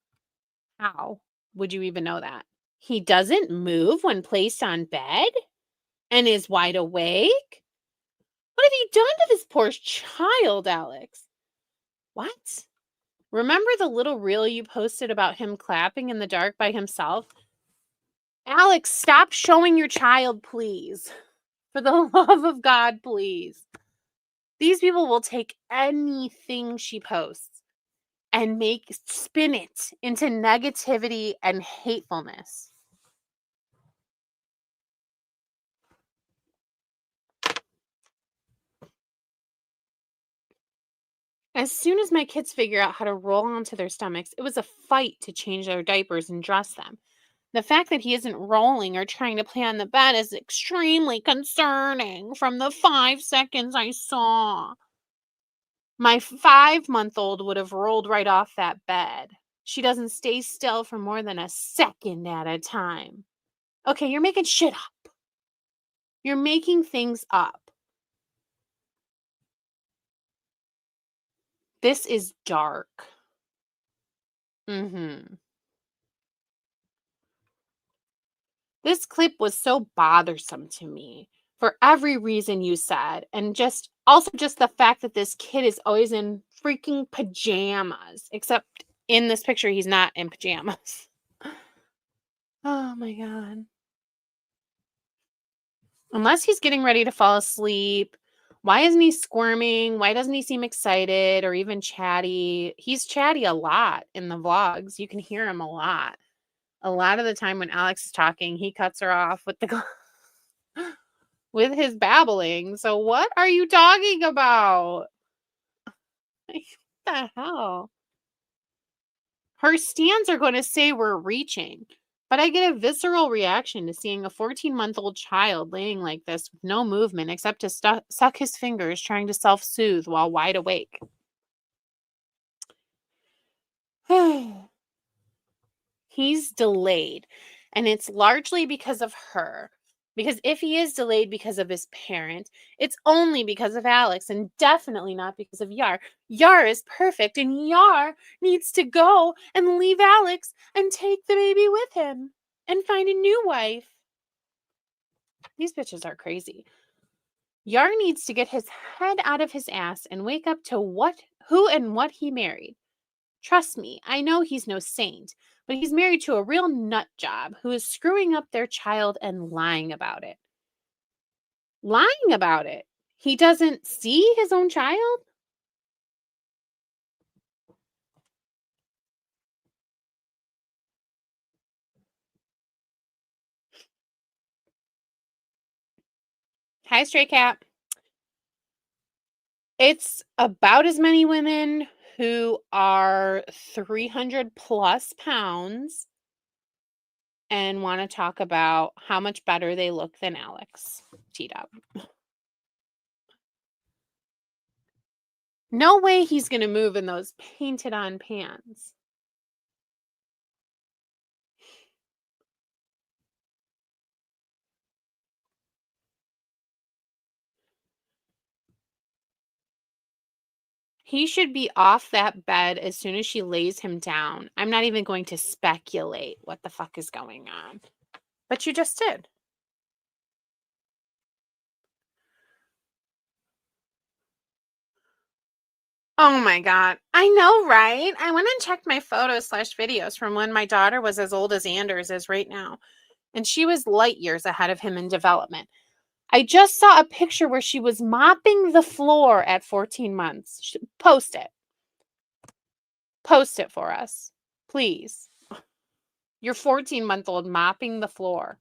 How would you even know that? He doesn't move when placed on bed and is wide awake? What have you done to this poor child, Alex? What? Remember the little reel you posted about him clapping in the dark by himself? Alex, stop showing your child, please. For the love of God, please. These people will take anything she posts and spin it into negativity and hatefulness. As soon as my kids figure out how to roll onto their stomachs, it was a fight to change their diapers and dress them. The fact that he isn't rolling or trying to play on the bed is extremely concerning from the 5 seconds I saw. My 5-month-old would have rolled right off that bed. She doesn't stay still for more than a second at a time. Okay, you're making shit up. You're making things up. This is dark. This clip was so bothersome to me for every reason you said, and just the fact that this kid is always in freaking pajamas, except in this picture he's not in pajamas. Oh my God. Unless he's getting ready to fall asleep, why isn't he squirming? Why doesn't he seem excited or even chatty? He's chatty a lot in the vlogs. You can hear him a lot. A lot of the time when Alex is talking, he cuts her off with with his babbling. So what are you talking about? Like, what the hell? Her stands are going to say we're reaching, but I get a visceral reaction to seeing a 14-month-old child laying like this with no movement except to suck his fingers, trying to self-soothe while wide awake. He's delayed, and it's largely because of her. Because if he is delayed because of his parent, it's only because of Alex and definitely not because of Yar. Yar is perfect, and Yar needs to go and leave Alex and take the baby with him and find a new wife. These bitches are crazy. Yar needs to get his head out of his ass and wake up to who and what he married. Trust me, I know he's no saint, but he's married to a real nut job who is screwing up their child and lying about it. Lying about it. He doesn't see his own child? Hi, Stray Cat. It's about as many women who are 300 plus pounds and want to talk about how much better they look than Alex. T-Dub. No way he's going to move in those painted on pants. He should be off that bed as soon as she lays him down. I'm not even going to speculate what the fuck is going on. But you just did. Oh my God. I know, right? I went and checked my photos/videos from when my daughter was as old as Anders is right now. And she was light years ahead of him in development. I just saw a picture where she was mopping the floor at 14 months. Post it. Post it for us, please. Your 14-month-old mopping the floor.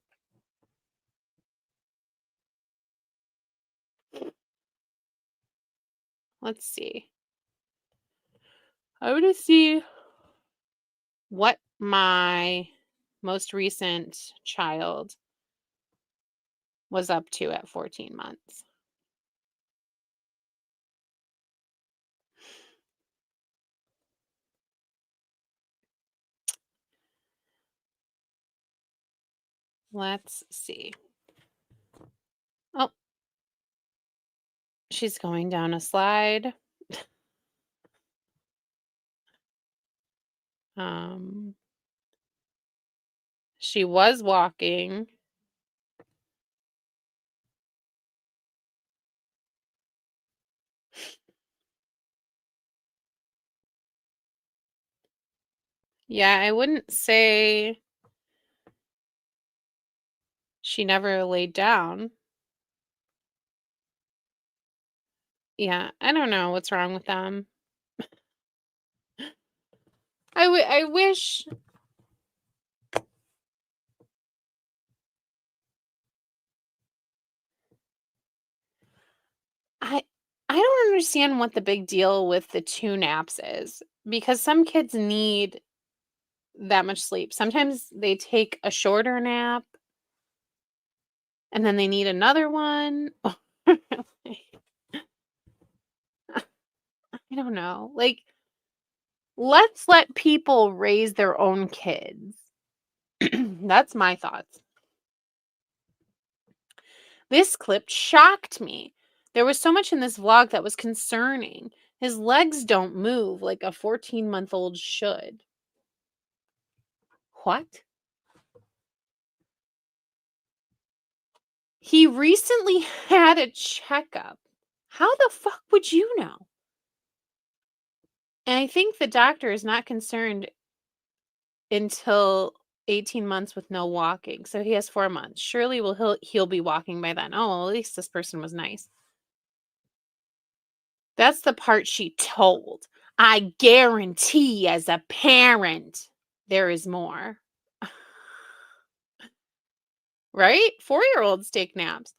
Let's see. I want to see what my most recent child was up to at 14 months. Let's see. Oh, she's going down a slide. She was walking. Yeah, I wouldn't say she never laid down. Yeah, I don't know what's wrong with them. I wish I I don't understand what the big deal with the 2 naps is, because some kids need that much sleep. Sometimes they take a shorter nap and then they need another one. I don't know. Like, let's let people raise their own kids. That's my thoughts. This clip shocked me. There was so much in this vlog that was concerning. His legs don't move like a 14-month-old should. What? He recently had a checkup. How the fuck would you know? And I think the doctor is not concerned until 18 months with no walking. So he has 4 months. Surely he'll be walking by then. Oh, well, at least this person was nice. That's the part she told. I guarantee as a parent there is more. Right? 4-year-olds take naps.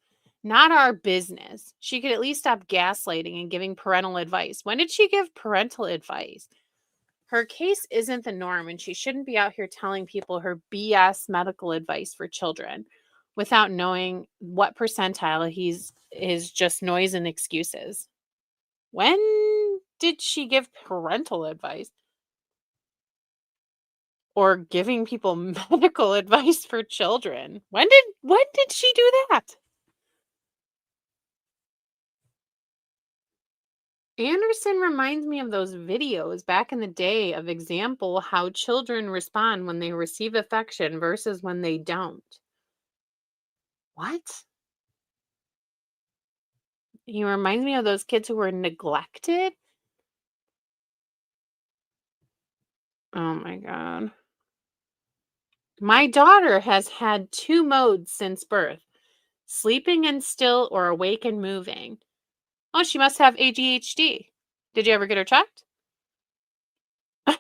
Not our business. She could at least stop gaslighting and giving parental advice. When did she give parental advice? Her case isn't the norm, and she shouldn't be out here telling people her BS medical advice for children without knowing what percentile is just noise and excuses. When did she give parental advice? Or giving people medical advice for children? When did she do that? Anderson reminds me of those videos back in the day of example how children respond when they receive affection versus when they don't. What? He reminds me of those kids who were neglected. Oh my god. My daughter has had 2 modes since birth: sleeping and still, or awake and moving. Oh, she must have ADHD. Did you ever get her checked? I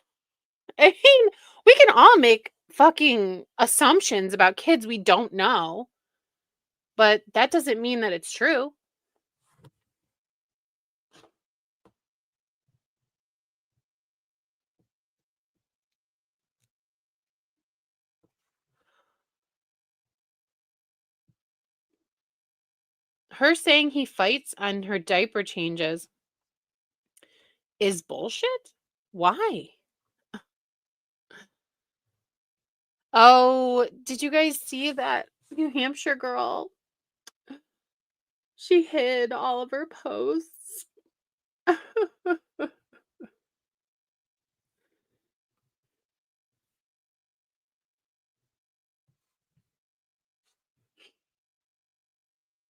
mean, we can all make fucking assumptions about kids we don't know, but that doesn't mean that it's true. Her saying he fights on her diaper changes is bullshit? Why? Oh, did you guys see that New Hampshire girl? She hid all of her posts.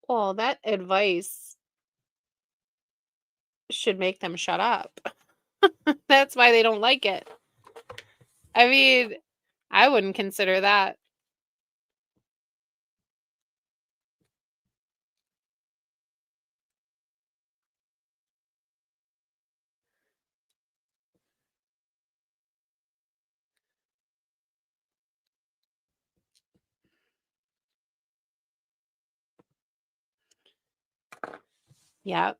Well, that advice should make them shut up. That's why they don't like it. I mean, I wouldn't consider that. Yep.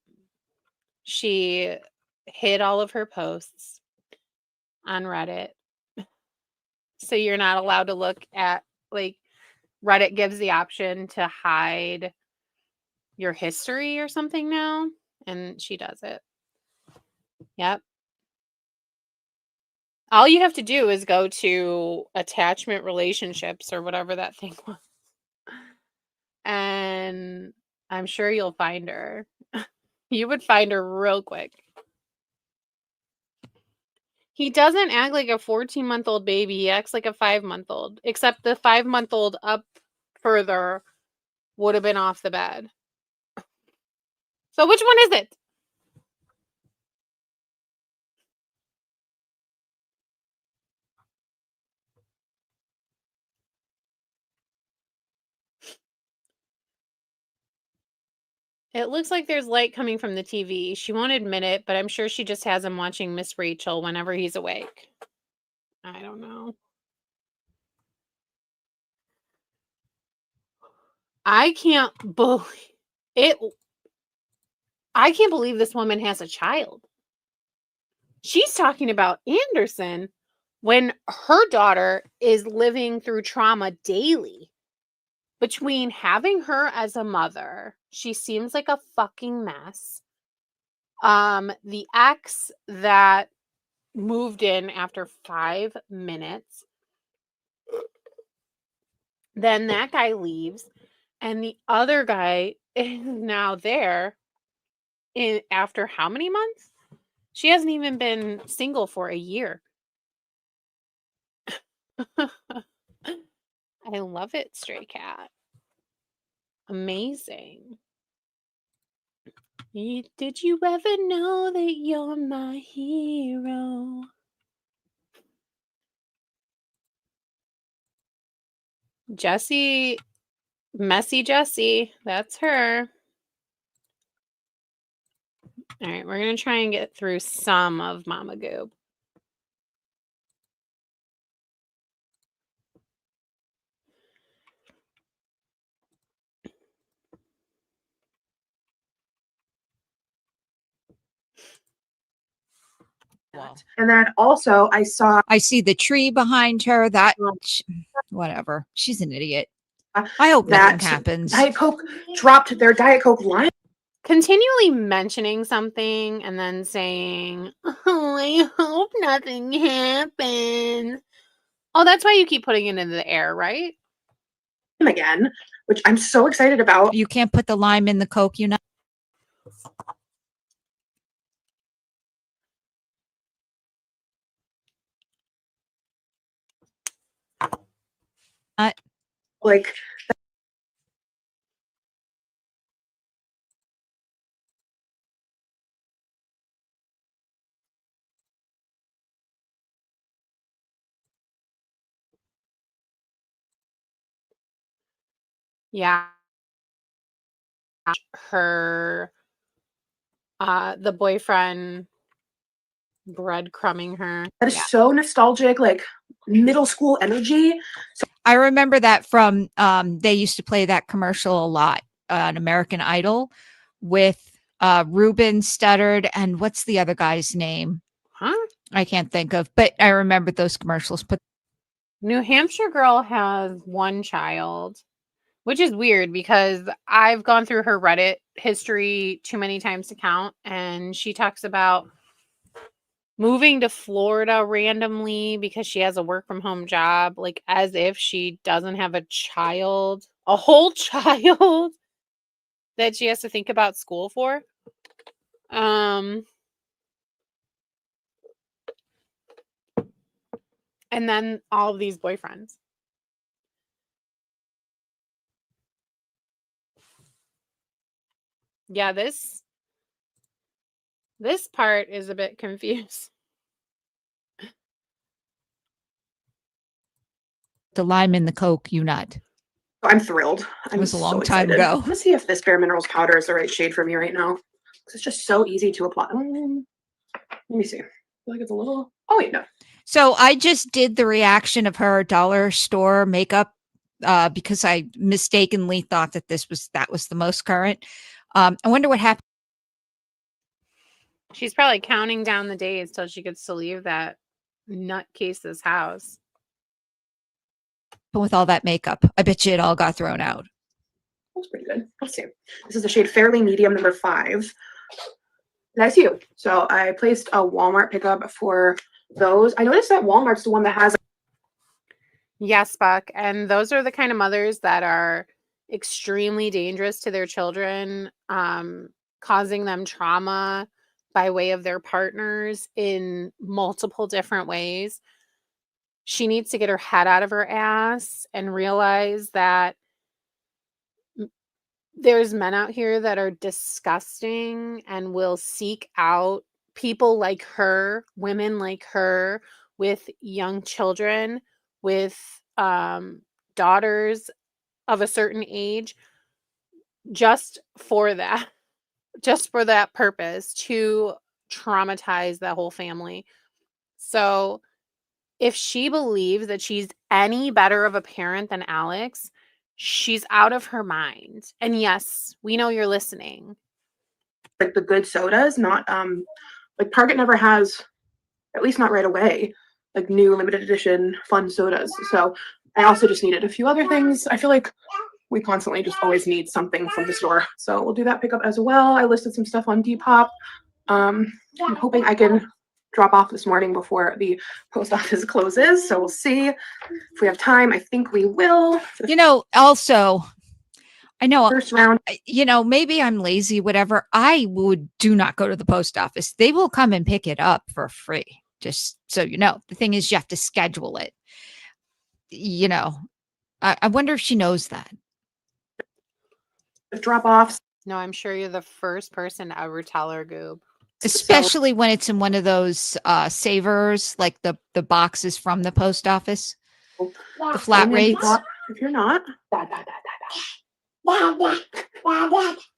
She hid all of her posts on Reddit. So you're not allowed to look at, like, Reddit gives the option to hide your history or something now, and she does it. Yep. All you have to do is go to attachment relationships or whatever that thing was. And I'm sure you'll find her. You would find her real quick. He doesn't act like a 14-month-old baby. He acts like a 5-month-old, except the 5-month-old up further would have been off the bed. So which one is it? It looks like there's light coming from the TV. She won't admit it, but I'm sure she just has him watching Miss Rachel whenever he's awake. I don't know. I can't believe it. I can't believe this woman has a child. She's talking about Anderson when her daughter is living through trauma daily. Between having her as a mother, she seems like a fucking mess. The ex that moved in after 5 minutes, then that guy leaves, and the other guy is now there after how many months? She hasn't even been single for a year. I love it, Stray Cat. Amazing. Did you ever know that you're my hero? Jessie, messy Jessie, that's her. All right, we're going to try and get through some of Mama Goob. Wow. And then also I see the tree behind her. Whatever. She's an idiot. I hope nothing that happens. Diet Coke dropped their Diet Coke line. Continually mentioning something and then saying, oh, I hope nothing happens. Oh, that's why you keep putting it into the air, right? Again, which I'm so excited about. You can't put the lime in the Coke, you know. Like, Yeah. Her, the boyfriend breadcrumbing her. that is so nostalgic, like middle school energy. So I remember that from they used to play that commercial a lot on American Idol with Ruben Studdard and what's the other guy's name? Huh? I can't think of, but I remember those commercials. But New Hampshire girl has one child, which is weird because I've gone through her Reddit history too many times to count, and she talks about moving to Florida randomly because she has a work from home job, like as if she doesn't have a child, a whole child that she has to think about school for. And then all of these boyfriends. Yeah, this part is a bit confused. the lime in the Coke, you nut. I'm thrilled. It was a long so time excited. ago. I'm gonna see if this Bare Minerals powder is the right shade for me right now. It's just so easy to apply. Let me see. I feel like it's a little. Oh wait, no. So I just did the reaction of her dollar store makeup because I mistakenly thought that that was the most current. I wonder what happened. She's probably counting down the days till she gets to leave that nutcase's house. With all that makeup, I bet you it all got thrown out. That's pretty good. Let's see. This is the shade Fairly Medium number 5. Nice you. So I placed a Walmart pickup for those. I noticed that Walmart's the one that has. Yes, Buck. And those are the kind of mothers that are extremely dangerous to their children, causing them trauma by way of their partners in multiple different ways. She needs to get her head out of her ass and realize that there's men out here that are disgusting and will seek out people like her, women like her, with young children, with daughters of a certain age, just for that purpose, to traumatize the whole family. So if she believes that she's any better of a parent than Alex, she's out of her mind. And yes, we know you're listening. Like the good sodas, not like Target never has, at least not right away, like new limited edition fun sodas. So I also just needed a few other things. I feel like we constantly just always need something from the store. So we'll do that pickup as well. I listed some stuff on Depop. I'm hoping I can drop off this morning before the post office closes. So we'll see if we have time. I think we will. Also, I know, First round. Maybe I'm lazy, whatever. I do not go to the post office. They will come and pick it up for free. Just so you know. The thing is, you have to schedule it. I wonder if she knows that. Drop offs. No, I'm sure you're the first person to ever tell her, Goob. Especially when it's in one of those savers, like the boxes from the post office, the flat rates. If you're not,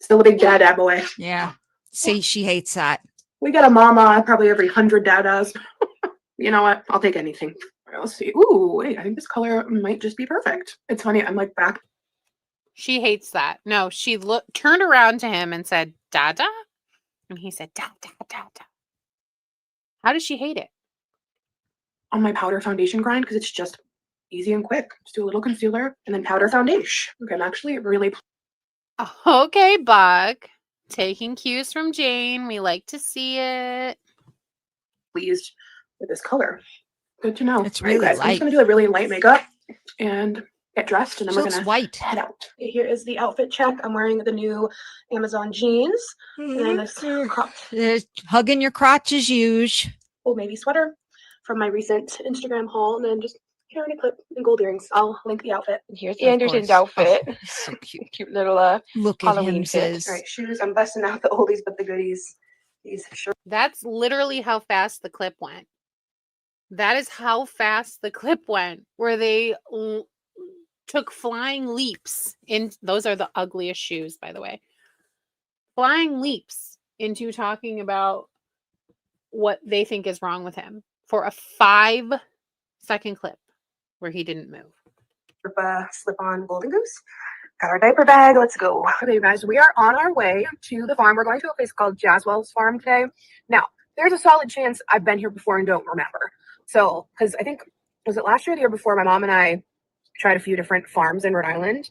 still a big dad boy. Yeah. See, she hates that. We got a mama probably every 100 dadas. You know what? I'll take anything. All right, let's see. Ooh, wait, I think this color might just be perfect. It's funny. I'm like back. She hates that. No, she turned around to him and said, Dada? And he said, da, da, da, da. How does she hate it? On my powder foundation grind, because it's just easy and quick. Just do a little concealer and then powder foundation. Okay, I'm actually really Okay, Buck. Taking cues from Jane. We like to see it. pleased with this color. Good to know. It's really guys, I'm light. just gonna do a really light makeup and get dressed, and then She we're looks gonna white. head out. Here is the outfit check. I'm wearing the new Amazon jeans and then this crop Hugging your crotch as usual. Old Navy sweater from my recent Instagram haul, and then just hair in a clip and gold earrings. I'll link the outfit. And here's Of Anderson's course. outfit. Oh, so cute. Cute little Look at Halloween him, fit. sis. All right, shoes. I'm busting out the oldies but the goodies. These shorts. That's literally how fast the clip went. That is how fast the clip went, where they took flying leaps in. Those are the ugliest shoes, by the way. Flying leaps into talking about what they think is wrong with him for a 5-second clip where he didn't move. Slip-on golden goose. Got our diaper bag. Let's go. Okay, you guys, we are on our way to the farm. We're going to a place called Jaswell's Farm today. Now, there's a solid chance I've been here before and don't remember. So, because I think, was it last year or the year before, my mom and I tried a few different farms in Rhode Island.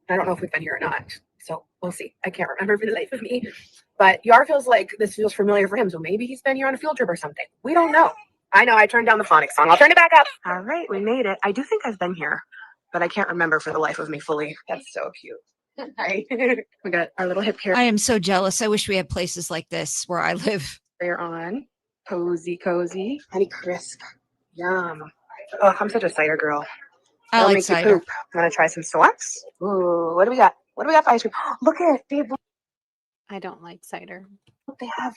I don't know if we've been here or not. So, we'll see. I can't remember for the life of me. But Yar feels like this feels familiar for him. So, maybe he's been here on a field trip or something. We don't know. I know I turned down the phonics song. I'll turn it back up. All right, we made it. I do think I've been here, but I can't remember for the life of me fully. That's so cute. Hi. We got our little hip I am so jealous. I wish we had places like this where I live. carrier on. Cozy. Honey crisp. Yum. Oh, I'm such a cider girl. I That'll like make you cider. poop. I'm gonna try some swaps. Ooh, what do we got? What do we got for ice cream? Look at it. I don't like cider. They have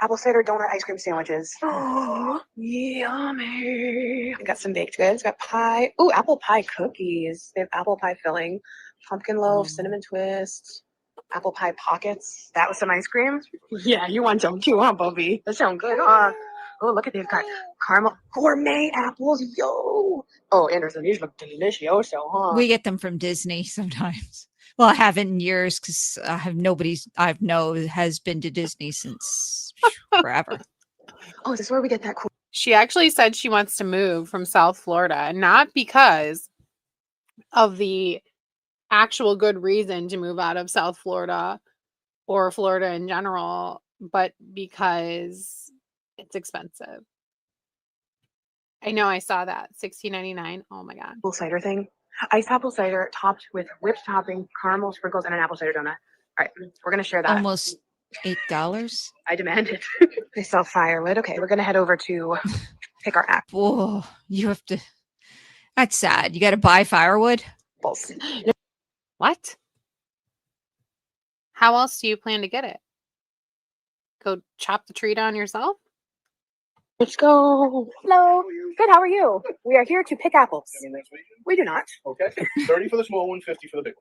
apple cider donut ice cream sandwiches. Oh, yummy. I got some baked goods. Got pie. Ooh, apple pie cookies. They have apple pie filling, pumpkin loaf, cinnamon twist, apple pie pockets. That was some ice cream. Yeah, you want some too, huh, Bobby? That sounds good. Oh, look at these guys. Caramel gourmet apples. Yo. Oh, Anderson, these look delicioso, huh? We get them from Disney sometimes. Well, I haven't in years because I have nobody I know has been to Disney since forever. Oh, is this where we get that cool? She actually said she wants to move from South Florida, not because of the actual good reason to move out of South Florida or Florida in general, but because it's expensive. I know, I saw that. $16.99. Oh my God. Apple cider thing. Iced apple cider topped with whipped topping, caramel sprinkles, and an apple cider donut. All right, we're gonna share that. Almost $8. I demand it. They sell firewood. Okay, we're gonna head over to pick our Oh, you have to. That's sad. You got to buy firewood. apples. What? How else do you plan to get it? Go chop the tree down yourself? Let's go. Hello. Good. How are you? We are here to pick apples. We do not. Okay. 30 for the small one, 50 for the big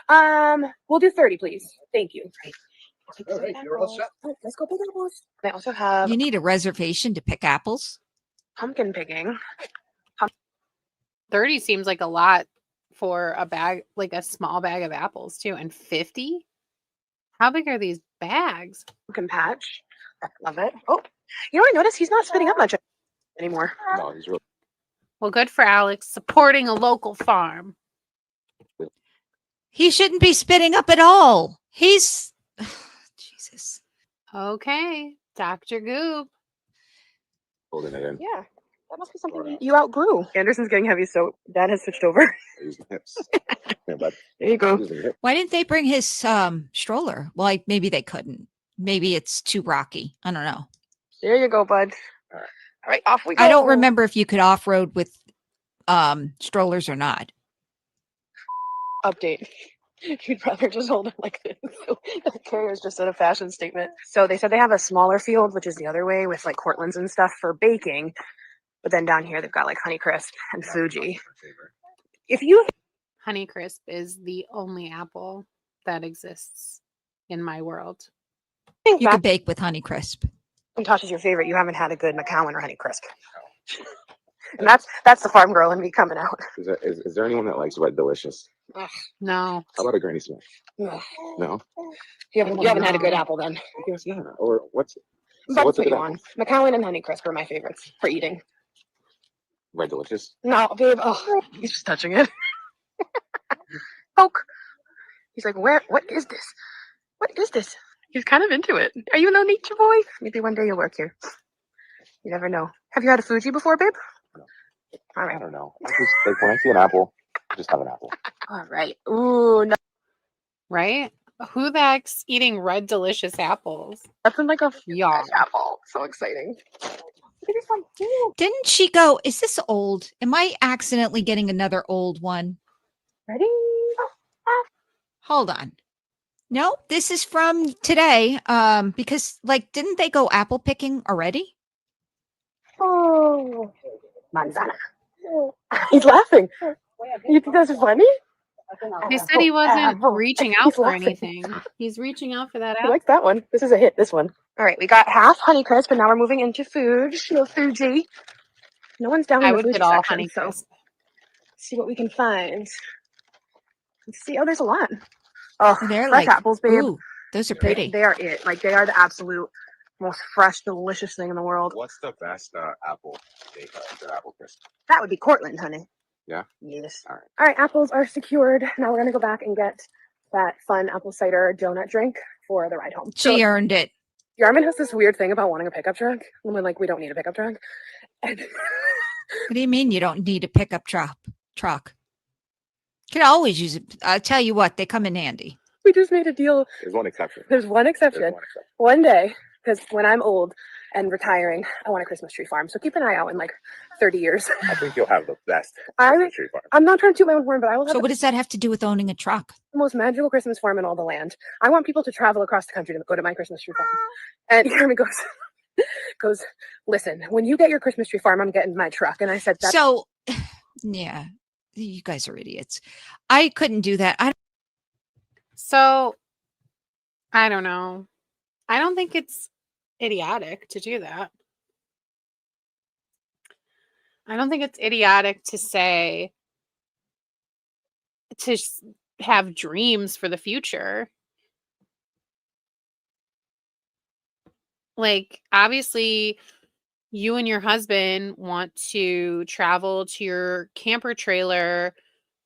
one. We'll do 30, please. Thank you. All right, you're all set. Oh, let's go pick apples. They also have You need a reservation to pick apples. pumpkin picking. 30 seems like a lot for a bag, like a small bag of apples too. And 50? How big are these bags? Pumpkin patch. Love it. Oh, I noticed he's not spitting up much anymore. No, he's really. Well, good for Alex supporting a local farm. He shouldn't be spitting up at all. He's Jesus. Okay, Dr. Goob. Holding it in. Yeah, that must be something you outgrew. Anderson's getting heavy, so Dad has switched over. Using hips. Yeah, but There you go. using hips. Why didn't they bring his stroller? Well, maybe they couldn't. Maybe it's too rocky. I don't know. There you go, bud. All right. All right, off we go. I don't remember if you could off road with strollers or not. Update. You'd rather just hold it like this. So the carriers just said a fashion statement. So they said they have a smaller field, which is the other way with like Cortland's and stuff for baking. But then down here they've got like Honeycrisp and Fuji. If you Honeycrisp is the only apple that exists in my world. think You could back bake with Honeycrisp. Tosh is your favorite, you haven't had a good McCowan or Honeycrisp. And that's the farm girl in me coming out. Is there anyone that likes Red Delicious? No. How about a Granny Smith? Ugh. No. You haven't had a good apple then. Yes, yeah. Or what's I'm about to what's a put good you on. apple? McCowan and Honeycrisp are my favorites for eating. Red Delicious. No, babe. Oh, he's just touching it. Poke. He's like, what is this? What is this? He's kind of into it. Are you a little nature boy? Maybe one day you'll work here. You never know. Have you had a Fuji before, babe? No. All I right. don't know. I just like when I see an apple, I just have an apple. All right. Ooh, no, Right? Who the heck's eating Red Delicious apples? that's in like a Y'all. apple. So exciting. Look at this one. Ooh. Didn't she go? Is this old? Am I accidentally getting another old one? Ready? Hold on. No, this is from today. Because like, didn't they go apple picking already? Oh, manzana. He's laughing. You think that's funny? He said he wasn't Apple. reaching out He's for laughing. anything. He's reaching out for that He apple. likes that one. This is a hit, this one. All right, we got half Honeycrisp, and now we're moving into food. No Fuji. No one's down I in the would Fuji get all section, so Honeycrisp. see what we can find. Let's see. Oh, there's a lot. Oh, They're fresh like, apples, babe. ooh, those are pretty. They are it. Like, they are the absolute most fresh, delicious thing in the world. What's the best apple? Apple crisp. That would be Cortland, honey. Yeah? Yes. All right. All right, apples are secured. Now we're going to go back and get that fun apple cider donut drink for the ride home. So She earned it. Yarman has this weird thing about wanting a pickup truck. And we're like, we don't need a pickup truck. And What do you mean you don't need a pickup truck? Could always use it. I'll tell you what, they come in handy. we just made a deal. There's one exception. There's one There's exception. one exception. One day, because when I'm old and retiring, I want a Christmas tree farm. So keep an eye out in like 30 years. I think you'll have the best I- Christmas tree farm. I'm not trying to toot my own horn, but I will have So what does that have to do with owning a truck? the most magical Christmas farm in all the land. I want people to travel across the country to go to my Christmas tree farm. And Yarman goes, listen, when you get your Christmas tree farm, I'm getting my truck. And I said, that's So, yeah, you guys are idiots. I couldn't do that. So, I don't know. I don't think it's idiotic to do that. I don't think it's idiotic to say, have dreams for the future. Like, obviously, you and your husband want to travel to your camper trailer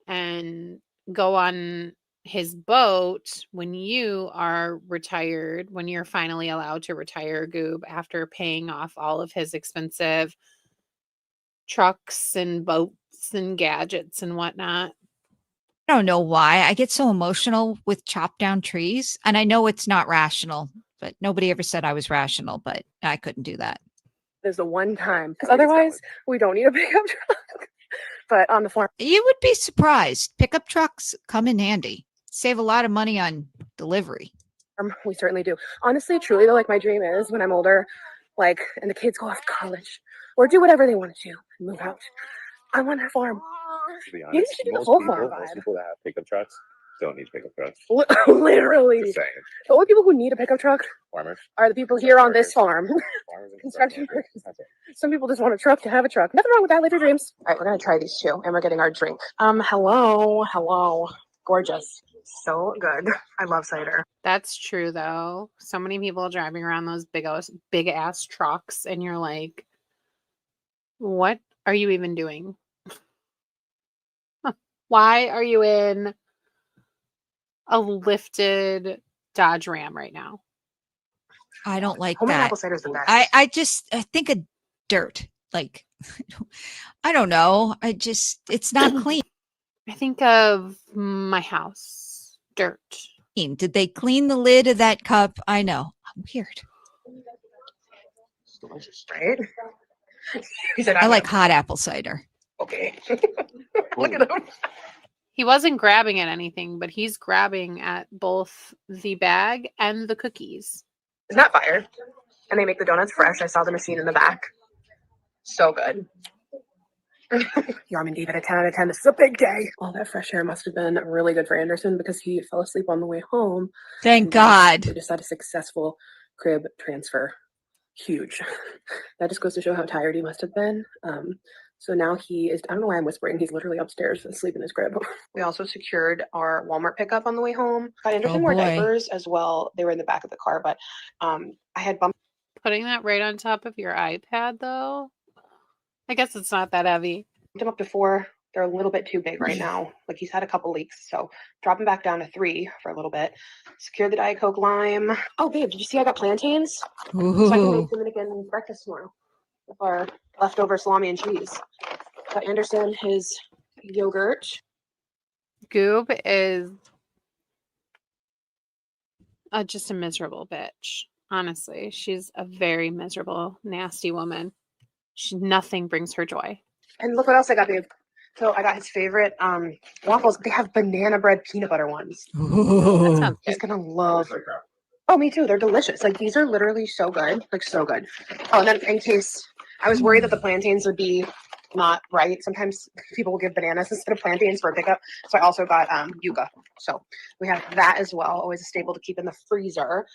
and go on his boat when you are retired, when you're finally allowed to retire, Goob, after paying off all of his expensive trucks and boats and gadgets and whatnot. I don't know why I get so emotional with chopped down trees, and I know it's not rational, but nobody ever said I was rational, but I couldn't do that. There's the one time, because otherwise we don't need a pickup truck. But on the farm, You would be surprised. Pickup trucks come in handy. Save a lot of money on delivery. we certainly do. Honestly, truly, though, like my dream is when I'm older, like, and the kids go off to college or do whatever they want to do and move out. I want a farm. To be Maybe we honest, should do the most whole people, farm most vibe. people that have pickup trucks don't need pickup trucks. Literally, Just saying. the only people who need a pickup truck Farmers, are the people here on this farm. farmers and Construction workers. workers. That's it. Some people just want a truck to have a truck. Nothing wrong with that. Live your dreams. All right, we're gonna try these two, and we're getting our drink. Hello, gorgeous, so good. I love cider. That's true though. So many people driving around those big ass trucks, and you're like, what are you even doing? Why are you in a lifted Dodge Ram right now? I don't like Homemade that. apple cider is the best. I think of dirt. Like, I don't know. It's not clean. I think of my house. Dirt. Did they clean the lid of that cup? I know. Weird. It's delicious, right? He said, I like hot apple cider. Okay. Look at him. He wasn't grabbing at anything, but he's grabbing at both the bag and the cookies. Isn't that fire? And they make the donuts fresh. I saw the machine in the back. So good. Yarman gave it a 10 out of 10. This is a big day. All that fresh air must have been really good for Anderson because he fell asleep on the way home. Thank God. We just had a successful crib transfer. Huge. That just goes to show how tired he must have been. So now he is, I don't know why I'm whispering. He's literally upstairs asleep in his crib. We also secured our Walmart pickup on the way home. Got Anderson more boy. diapers as well. They were in the back of the car, but I had bumped Putting that right on top of your iPad, though, I guess it's not that heavy. him up to 4. They're a little bit too big right now. Like he's had a couple leaks. So drop him back down to 3 for a little bit. Secure the Diet Coke lime. Oh, babe, did you see I got plantains? So I can Ooh. make Dominican breakfast tomorrow with our leftover salami and cheese. Got Anderson his yogurt. Goob is just a miserable bitch. Honestly, she's a very miserable, nasty woman. Nothing brings her joy. And look what else I got, babe. So I got his favorite waffles. They have banana bread peanut butter ones. That Ooh. sounds He's good. gonna love. Oh, me too. They're delicious. Like these are literally so good. Like so good. Oh, and then in case I was worried that the plantains would be not right. Sometimes people will give bananas instead of plantains for a pickup. So I also got yuca. So we have that as well. Always a staple to keep in the freezer.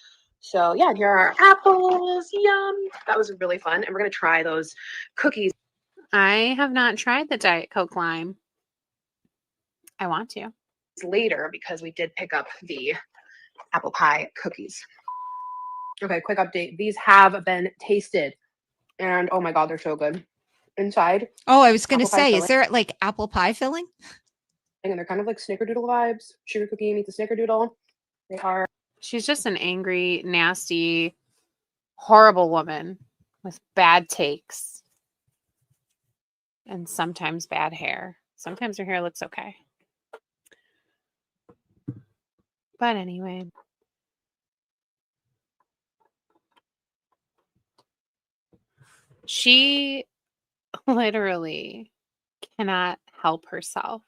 So yeah, and here are our apples. Yum. That was really fun. And we're gonna try those cookies I have not tried the Diet Coke lime. I want to. later because we did pick up the apple pie cookies. Okay, quick update. These have been tasted. And oh my god, they're so good. Inside, Oh, I was going to Apple pie say, filling. is there like apple pie filling? and they're kind of like snickerdoodle vibes. Sugar cookie meets a snickerdoodle. They are She's just an angry, nasty, horrible woman with bad takes and sometimes bad hair. Sometimes her hair looks okay. But anyway. She literally cannot help herself.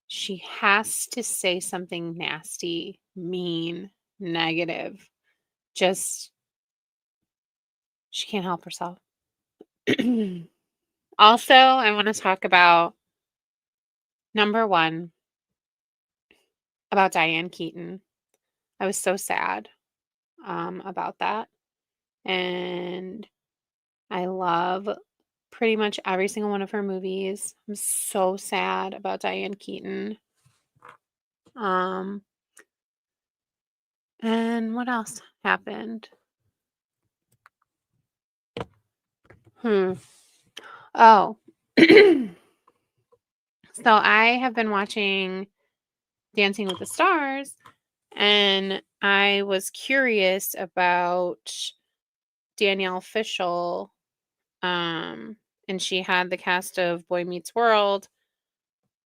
She has to say something nasty, mean, negative. Just, she can't help herself. Also, I want to talk about number 1 about Diane Keaton. I was so sad about that. And I love pretty much every single one of her movies. I'm so sad about Diane Keaton. And what else happened? Oh. So I have been watching Dancing with the Stars, and I was curious about Danielle Fishel. And she had the cast of Boy Meets World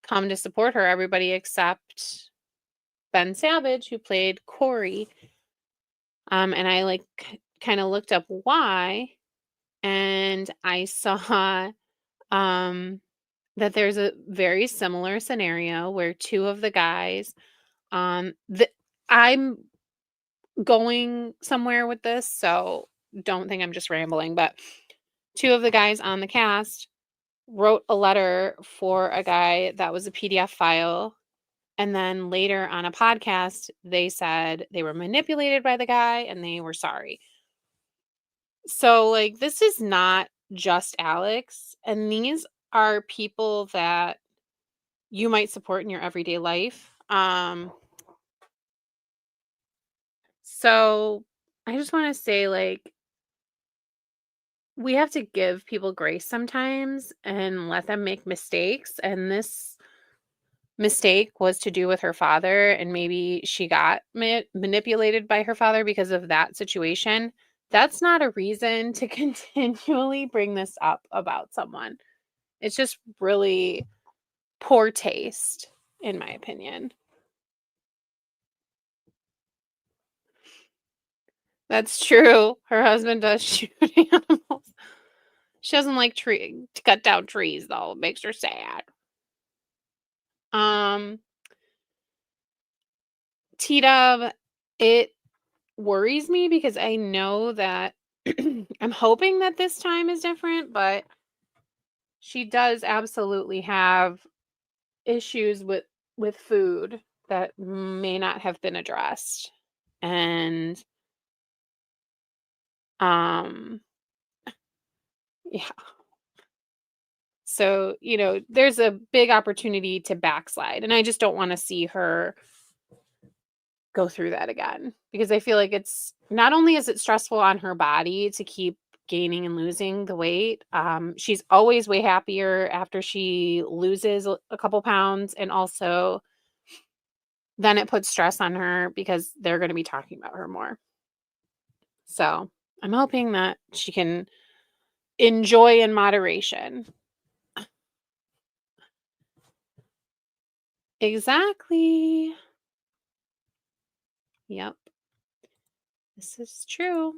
come to support her, everybody except Ben Savage, who played Corey. And I like kind of looked up why, and I saw that there's a very similar scenario where two of the guys, I'm going somewhere with this, so don't think I'm just rambling, but two of the guys on the cast wrote a letter for a guy that was a PDF file. And then later on a podcast, they said they were manipulated by the guy and they were sorry. So, like, this is not just Alex. And these are people that you might support in your everyday life. So I just want to say, like, we have to give people grace sometimes and let them make mistakes. And this mistake was to do with her father, and maybe she got manipulated by her father because of that situation. That's not a reason to continually bring this up about someone. It's just really poor taste, in my opinion. That's true. Her husband does shoot animals. She doesn't like to cut down trees, though. It makes her sad. Um, T-Dub, it worries me because I know that I'm hoping that this time is different, but she does absolutely have issues with food that may not have been addressed. And um yeah. So, there's a big opportunity to backslide, and I just don't want to see her go through that again, because I feel like it's not only is it stressful on her body to keep gaining and losing the weight. She's always way happier after she loses a couple pounds, and also then it puts stress on her because they're going to be talking about her more. So I'm hoping that she can enjoy in moderation. Exactly. Yep. This is true.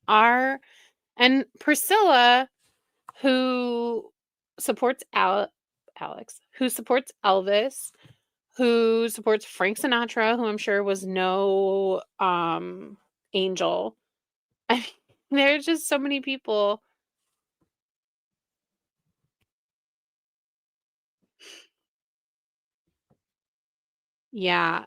And Priscilla, who supports Alex, who supports Elvis, who supports Frank Sinatra, who I'm sure was no angel. I mean, there's just so many people. Yeah.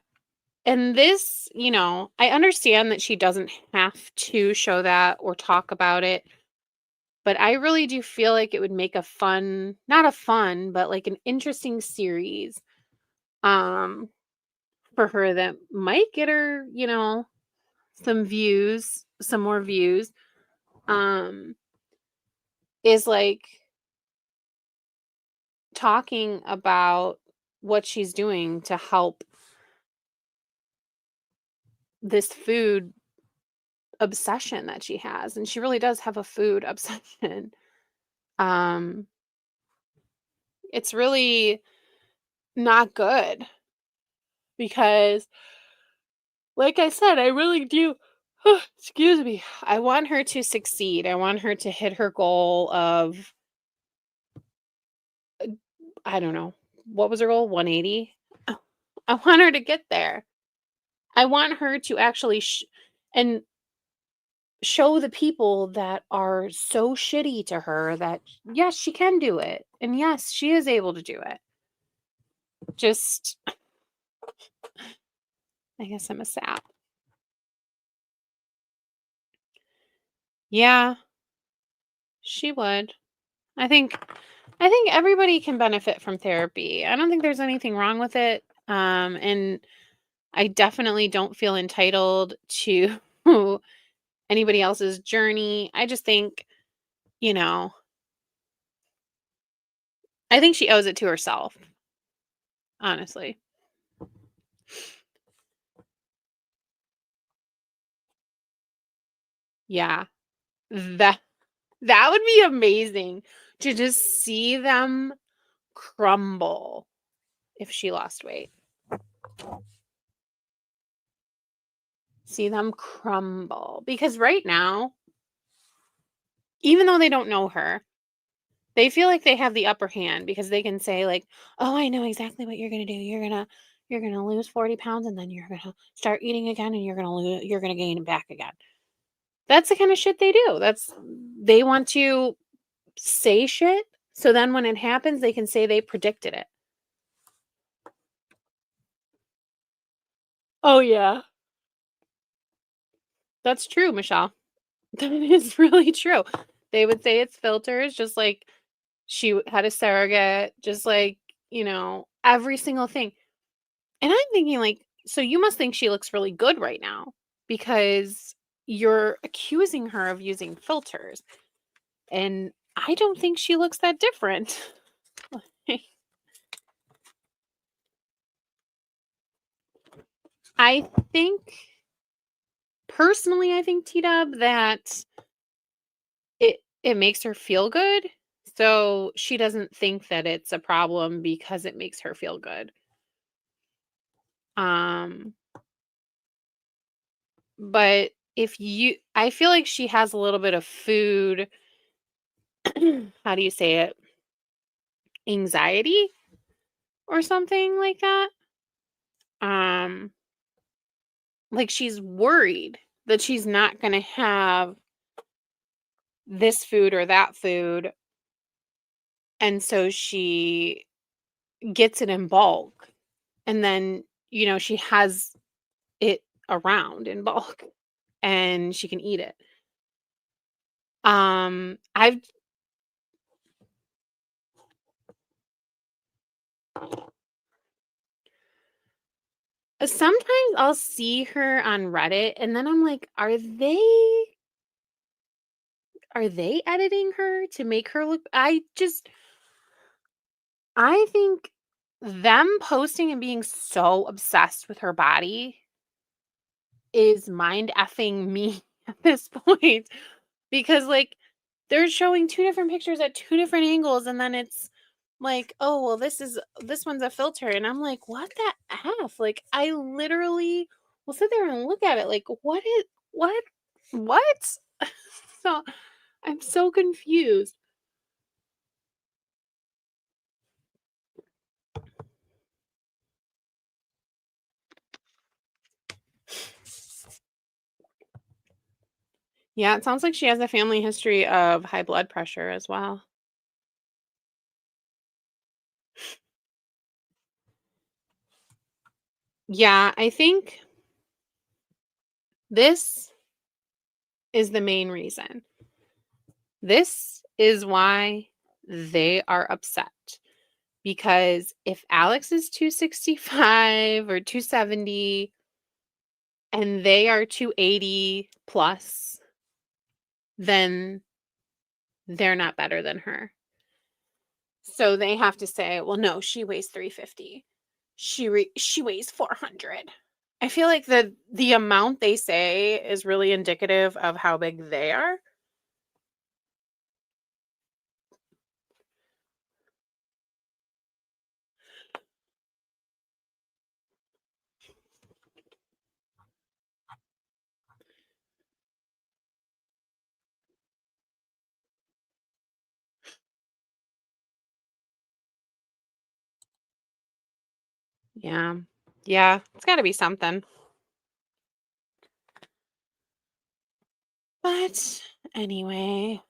And this, I understand that she doesn't have to show that or talk about it, but I really do feel like it would make not a fun, but like an interesting series um for her that might get her, some more views. Um is like talking about what she's doing to help this food obsession that she has, and she really does have a food obsession. um it's really not good because, like I said, I really do excuse me, I want her to succeed. I want her to hit her goal of, I don't know, what was her goal, 180. I want her to get there. I want her to actually and show the people that are so shitty to her that yes, she can do it. And yes, she is able to do it. Just, I guess I'm a sap. Yeah, she would. I think everybody can benefit from therapy. I don't think there's anything wrong with it. And I definitely don't feel entitled to anybody else's journey. I just think, I think she owes it to herself, honestly. Yeah. That would be amazing to just see them crumble if she lost weight. see them crumble. Because right now, even though they don't know her, they feel like they have the upper hand because they can say like, "Oh, I know exactly what you're gonna do. You're gonna lose 40 pounds and then you're gonna start eating again and you're gonna gain it back again." That's the kind of shit they do. They want to say shit so then when it happens, they can say they predicted it. Oh yeah, that's true, Michelle. That is really true. They would say it's filters, just like had a surrogate, just like, every single thing. And I'm thinking, like, so you must think she looks really good right now because you're accusing her of using filters. And I don't think she looks that different. I think, personally, I think, T-Dub, that it makes her feel good. So she doesn't think that it's a problem because it makes her feel good. Um, but I feel like she has a little bit of food, how do you say it? Anxiety or something like that. Um, like she's worried that she's not going to have this food or that food. And so she gets it in bulk. And then, she has it around in bulk and she can eat it. I've sometimes I'll see her on Reddit and then I'm like, are they editing her to make her look I think them posting and being so obsessed with her body is mind effing me at this point because like they're showing two different pictures at two different angles and then it's like, oh well, this one's a filter and I'm like, what the f, like I literally will sit there and look at it like what so I'm so confused. Yeah, it sounds like she has a family history of high blood pressure as well. Yeah, I think this is the main reason. This is why they are upset. Because if Alex is 265 or 270 and they are 280 plus, then they're not better than her. So they have to say, well, no, she weighs 350. She weighs 400. I feel like the amount they say is really indicative of how big they are. Yeah. Yeah, it's got to be something. But anyway,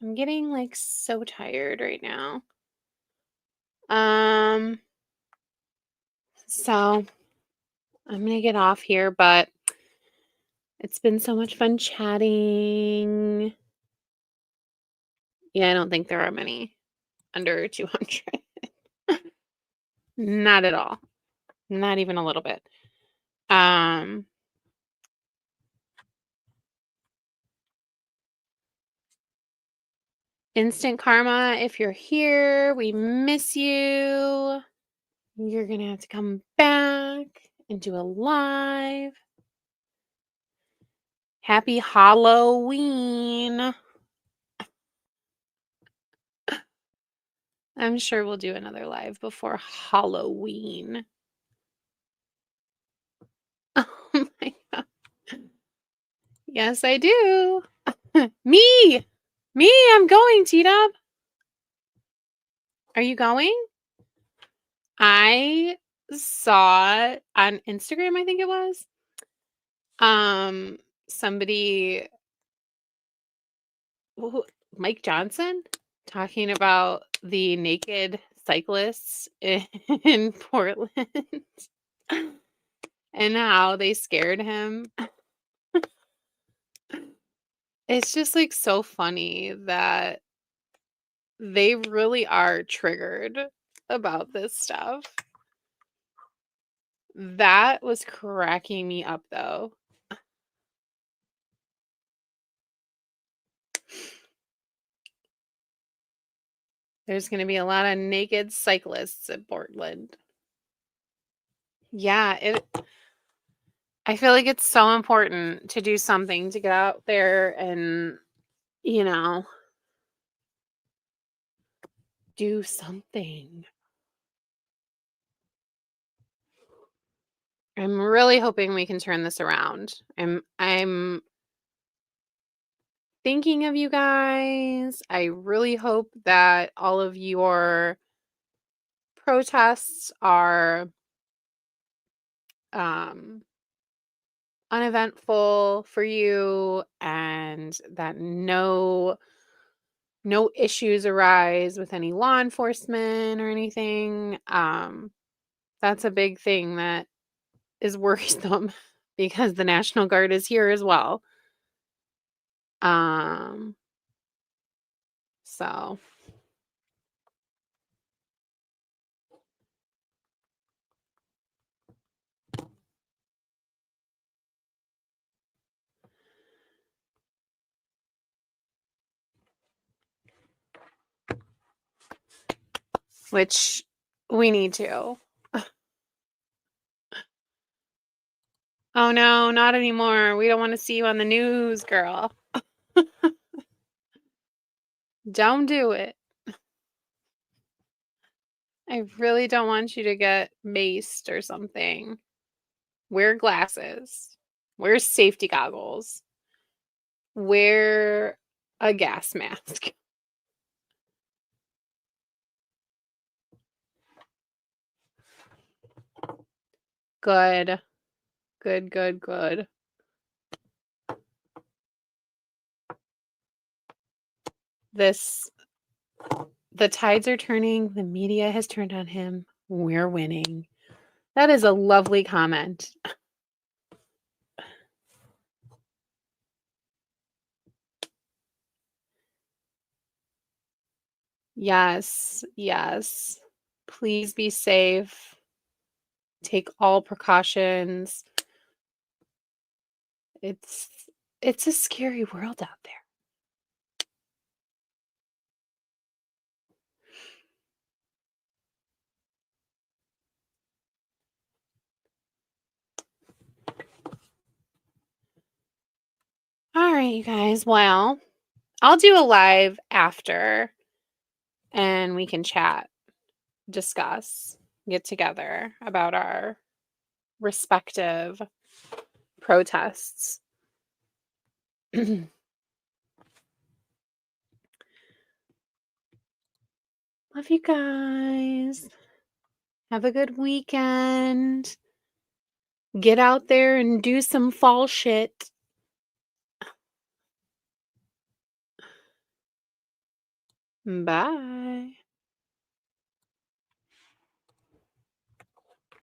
I'm getting like so tired right now. So I'm gonna get off here, but it's been so much fun chatting. Yeah, I don't think there are many under 200. Not at all. Not even a little bit. Instant Karma, if you're here, we miss you. You're gonna have to come back and do a live. Happy Halloween. I'm sure we'll do another live before Halloween. Yes, I do. Me, I'm going, T-Dub. Are you going? I saw on Instagram, I think it was, somebody, Mike Johnson, talking about the naked cyclists in Portland and how they scared him. It's just like so funny that they really are triggered about this stuff. That was cracking me up though. There's going to be a lot of naked cyclists in Portland. Yeah, I feel like it's so important to do something to get out there and, do something. I'm really hoping we can turn this around. I'm thinking of you guys. I really hope that all of your protests are uneventful for you and that no issues arise with any law enforcement or anything. That's a big thing that is worrisome because the National Guard is here as well. So which we need to. Oh no, not anymore. We don't want to see you on the news, girl. Don't do it. I really don't want you to get maced or something. Wear glasses. Wear safety goggles. Wear a gas mask. Good. Good, good, good. The tides are turning. The media has turned on him. We're winning. That is a lovely comment. Yes, yes. Please be safe. Take all precautions. It's a scary world out there. All right, you guys. Well, I'll do a live after and we can chat, discuss, get together about our respective protests. Love you guys. Have a good weekend. Get out there and do some fall shit. Bye.